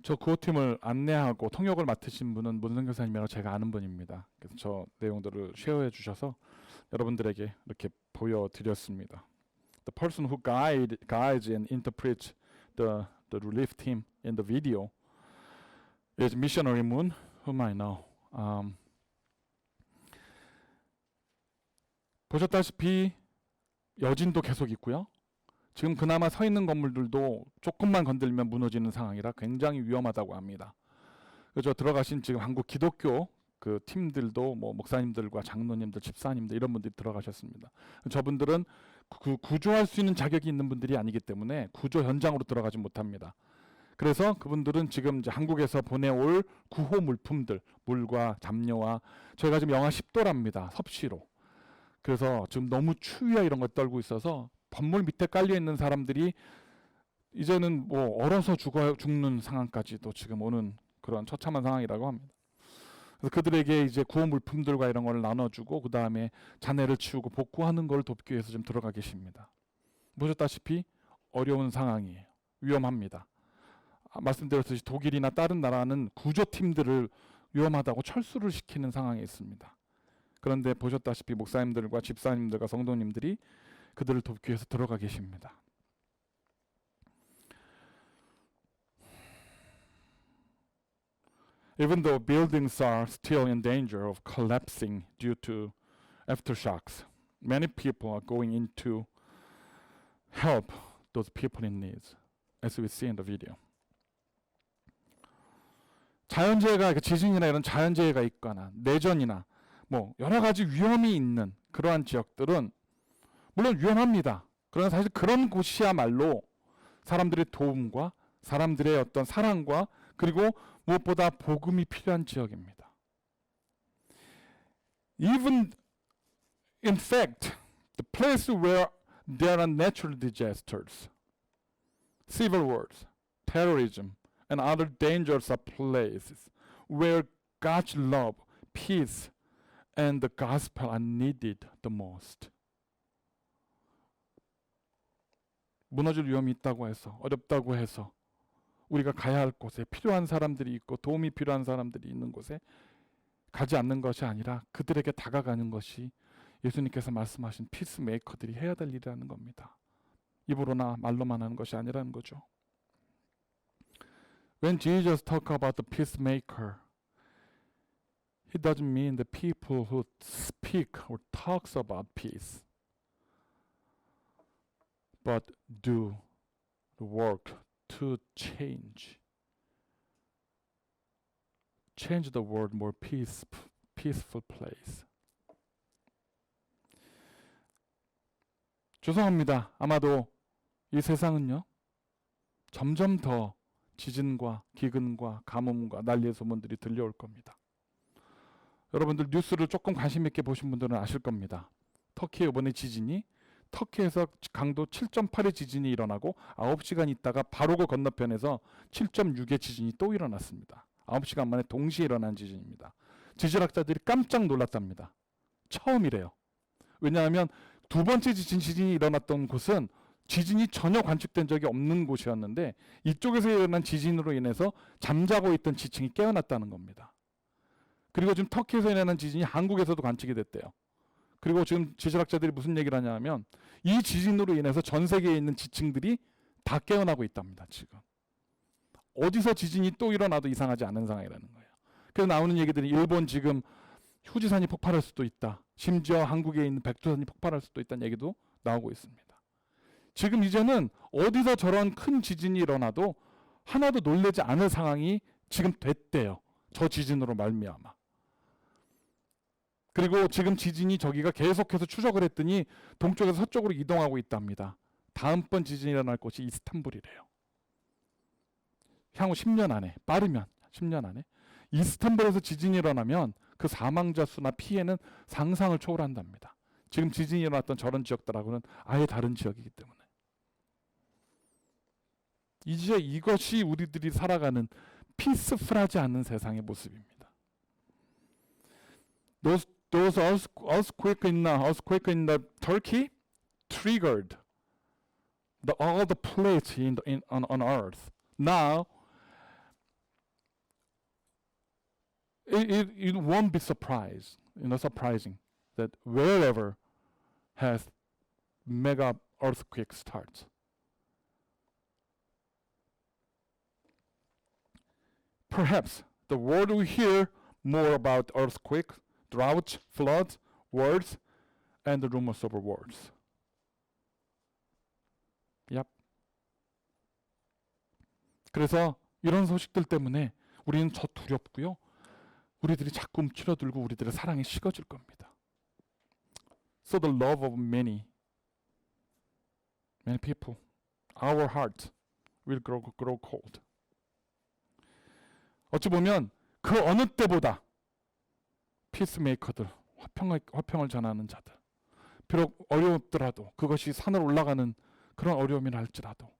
저 구호팀을 안내하고 통역을 맡으신 분은 문선교사님이라고 제가 아는 분입니다. 그래서 저 내용들을 쉐어해 주셔서 여러분들에게 이렇게 보여드렸습니다. The person who guides and interprets the relief team in the video is Missionary Moon, whom I know. 보셨다시피 여진도 계속 있고요. 지금 그나마 서 있는 건물들도 조금만 건들면 무너지는 상황이라 굉장히 위험하다고 합니다. 그래서 들어가신 지금 한국 기독교 그 팀들도 뭐 목사님들과 장로님들, 집사님들 이런 분들이 들어가셨습니다. 저분들은 구조할 수 있는 자격이 있는 분들이 아니기 때문에 구조 현장으로 들어가지 못합니다. 그래서 그분들은 지금 이제 한국에서 보내올 구호 물품들, 물과 담요와 저희가 지금 영하 10도랍니다. 섭씨로. 그래서 지금 너무 추위와 이런 걸 떨고 있어서 건물 밑에 깔려 있는 사람들이 이제는 뭐 얼어서 죽는 상황까지도 지금 오는 그런 처참한 상황이라고 합니다. 그래서 그들에게 이제 구호 물품들과 이런 걸 나눠주고 그 다음에 잔해를 치우고 복구하는 걸 돕기 위해서 지금 들어가 계십니다. 보셨다시피 어려운 상황이에요. 위험합니다. 말씀드렸듯이 독일이나 다른 나라는 구조팀들을 위험하다고 철수를 시키는 상황에 있습니다. 그런데 보셨다시피 목사님들과 집사님들과 성도님들이 그들을 돕기 위해서 들어가 계십니다. Even though buildings are still in danger of collapsing due to aftershocks, many people are going in to help those people in need, as we see in the video. 자연재해가 지진이나 이런 자연재해가 있거나 내전이나 뭐 여러 가지 위험이 있는 그러한 지역들은 물론 위험합니다. 그러나 사실 그런 곳이야말로 사람들의 도움과 사람들의 어떤 사랑과 그리고 무엇보다 복음이 필요한 지역입니다. Even in fact, the place where there are natural disasters, civil wars, terrorism, and other dangerous places where God's love, peace, and the gospel are needed the most. 무너질 위험이 있다고 해서, 어렵다고 해서 우리가 가야 할 곳에 필요한 사람들이 있고 도움이 필요한 사람들이 있는 곳에 가지 않는 것이 아니라 그들에게 다가가는 것이 예수님께서 말씀하신 피스메이커들이 해야 될 일이라는 겁니다. 입으로나 말로만 하는 것이 아니라는 거죠. When Jesus talk about the peacemaker, he doesn't mean the people who speak or talks about peace, but do the work to change the world more peaceful place. 죄송합니다. 아마도 이 세상은요, 점점 더 지진과 기근과 가뭄과 난리의 소문들이 들려올 겁니다. 여러분들 뉴스를 조금 관심 있게 보신 분들은 아실 겁니다. 터키의 이번에 지진이 터키에서 강도 7.8의 지진이 일어나고 9시간 있다가 바로 그 건너편에서 7.6의 지진이 또 일어났습니다. 9시간 만에 동시에 일어난 지진입니다. 지질학자들이 깜짝 놀랐답니다. 처음이래요. 왜냐하면 두 번째 지진이 일어났던 곳은 지진이 전혀 관측된 적이 없는 곳이었는데 이쪽에서 일어난 지진으로 인해서 잠자고 있던 지층이 깨어났다는 겁니다. 그리고 지금 터키에서 일어난 지진이 한국에서도 관측이 됐대요. 그리고 지금 지질학자들이 무슨 얘기를 하냐면 이 지진으로 인해서 전 세계에 있는 지층들이 다 깨어나고 있답니다. 지금 어디서 지진이 또 일어나도 이상하지 않은 상황이라는 거예요. 그래서 나오는 얘기들이 일본 지금 휴지산이 폭발할 수도 있다. 심지어 한국에 있는 백두산이 폭발할 수도 있다는 얘기도 나오고 있습니다. 지금 이제는 어디서 저런 큰 지진이 일어나도 하나도 놀라지 않을 상황이 지금 됐대요. 저 지진으로 말미암아. 그리고 지금 지진이 저기가 계속해서 추적을 했더니 동쪽에서 서쪽으로 이동하고 있답니다. 다음번 지진이 일어날 곳이 이스탄불이래요. 향후 10년 안에, 빠르면 10년 안에 이스탄불에서 지진이 일어나면 그 사망자 수나 피해는 상상을 초월한답니다. 지금 지진이 일어났던 저런 지역들하고는 아예 다른 지역이기 때문에. 이제 이것이 우리들이 살아가는 피스풀하지 않는 세상의 모습입니다. Those earthquake in the Turkey triggered all the plates on Earth. Now, it won't be surprising that wherever has mega earthquake starts. Perhaps the world will hear more about earthquakes, droughts, floods, wars, and the rumors of wars. Yep. 그래서 이런 소식들 때문에 우리는 더 두렵고요. 우리들이 자꾸 움츠러들고 우리들의 사랑이 식어질 겁니다. So the love of many people, our heart will grow cold. 어찌 보면 그 어느 때보다 피스메이커들, 화평을 전하는 자들, 비록 어렵더라도 그것이 산을 올라가는 그런 어려움이라 할지라도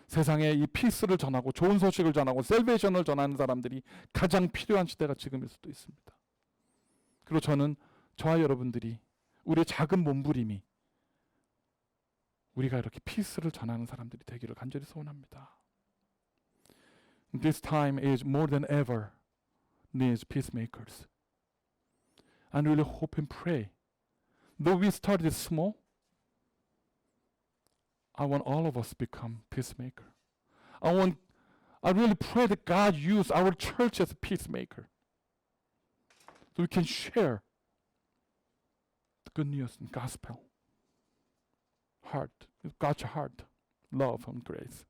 세상에 이 피스를 전하고 좋은 소식을 전하고 셀베이션을 전하는 사람들이 가장 필요한 시대가 지금일 수도 있습니다. 그리고 저는 저와 여러분들이 우리의 작은 몸부림이 우리가 이렇게 피스를 전하는 사람들이 되기를 간절히 소원합니다. This time is more than ever needs peacemakers. I really hope and pray. Though we started small, I want all of us to become peacemaker. I really pray that God use our church as a peacemaker, so we can share the good news and gospel. God's heart, love and grace.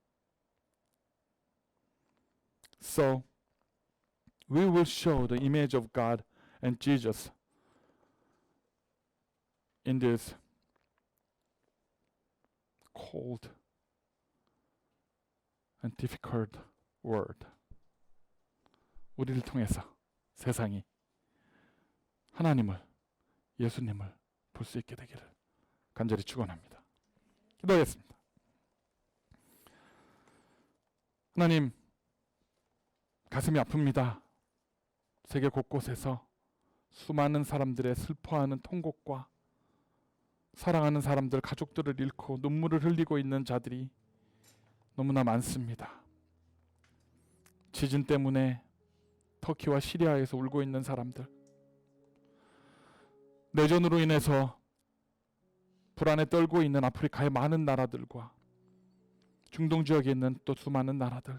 So we will show the image of God and Jesus in this cold and difficult world. 우리를 통해서 세상이 하나님을, 예수님을 볼 수 있게 되기를 간절히 축원합니다. 기도하겠습니다. 하나님, 가슴이 아픕니다. 세계 곳곳에서 수많은 사람들의 슬퍼하는 통곡과 사랑하는 사람들, 가족들을 잃고 눈물을 흘리고 있는 자들이 너무나 많습니다. 지진 때문에 터키와 시리아에서 울고 있는 사람들, 내전으로 인해서 불안에 떨고 있는 아프리카의 많은 나라들과 중동 지역에 있는 또 수많은 나라들,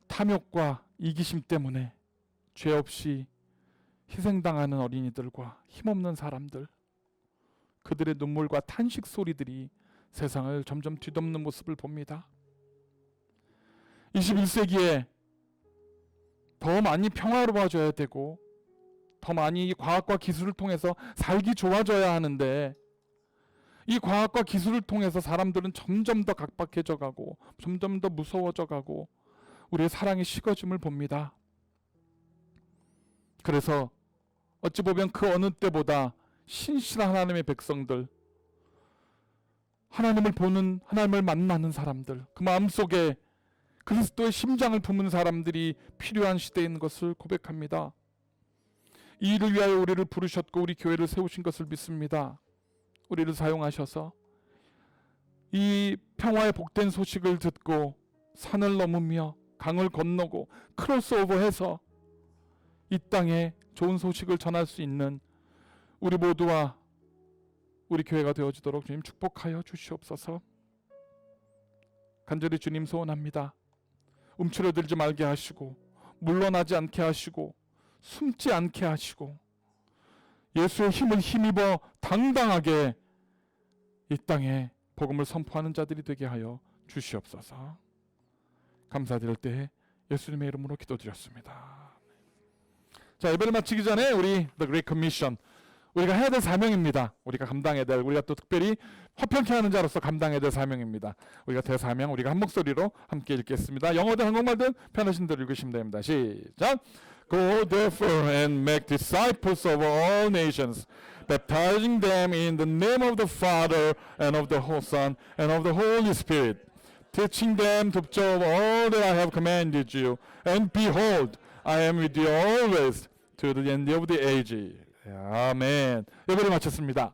탐욕과 이기심 때문에 죄 없이 희생당하는 어린이들과 힘없는 사람들, 그들의 눈물과 탄식 소리들이 세상을 점점 뒤덮는 모습을 봅니다. 21세기에 더 많이 평화로워져야 되고 더 많이 과학과 기술을 통해서 살기 좋아져야 하는데, 이 과학과 기술을 통해서 사람들은 점점 더 각박해져 가고 점점 더 무서워져 가고 우리의 사랑이 식어짐을 봅니다. 그래서 어찌 보면 그 어느 때보다 신실한 하나님의 백성들, 하나님을 보는, 하나님을 만나는 사람들, 그 마음속에 그리스도의 심장을 품은 사람들이 필요한 시대인 것을 고백합니다. 이 일을 위하여 우리를 부르셨고 우리 교회를 세우신 것을 믿습니다. 우리를 사용하셔서 이 평화의 복된 소식을 듣고 산을 넘으며 강을 건너고 크로스오버해서 이 땅에 좋은 소식을 전할 수 있는 우리 모두와 우리 교회가 되어지도록 주님 축복하여 주시옵소서. 간절히 주님 소원합니다. 움츠러들지 말게 하시고 물러나지 않게 하시고 숨지 않게 하시고 예수의 힘을 힘입어 당당하게 이 땅에 복음을 선포하는 자들이 되게 하여 주시옵소서. 감사드릴 때 예수님의 이름으로 기도드렸습니다. 자, 예배를 마치기 전에 우리 The Great Commission, 우리가 해야 될 사명입니다. 우리가 감당해야 될, 우리가 또 특별히 화평케 하는 자로서 감당해야 될 사명입니다. 우리가 대사명, 우리가 한 목소리로 함께 읽겠습니다. 영어든 한국말든 편하신 대로 읽으시면 됩니다. 시작. Go therefore and make disciples of all nations, baptizing them in the name of the Father and of the Son and of the Holy Spirit, teaching them to observe all that I have commanded you. And behold, I am with you always to the end of the age. 아멘. 예배를 마쳤습니다.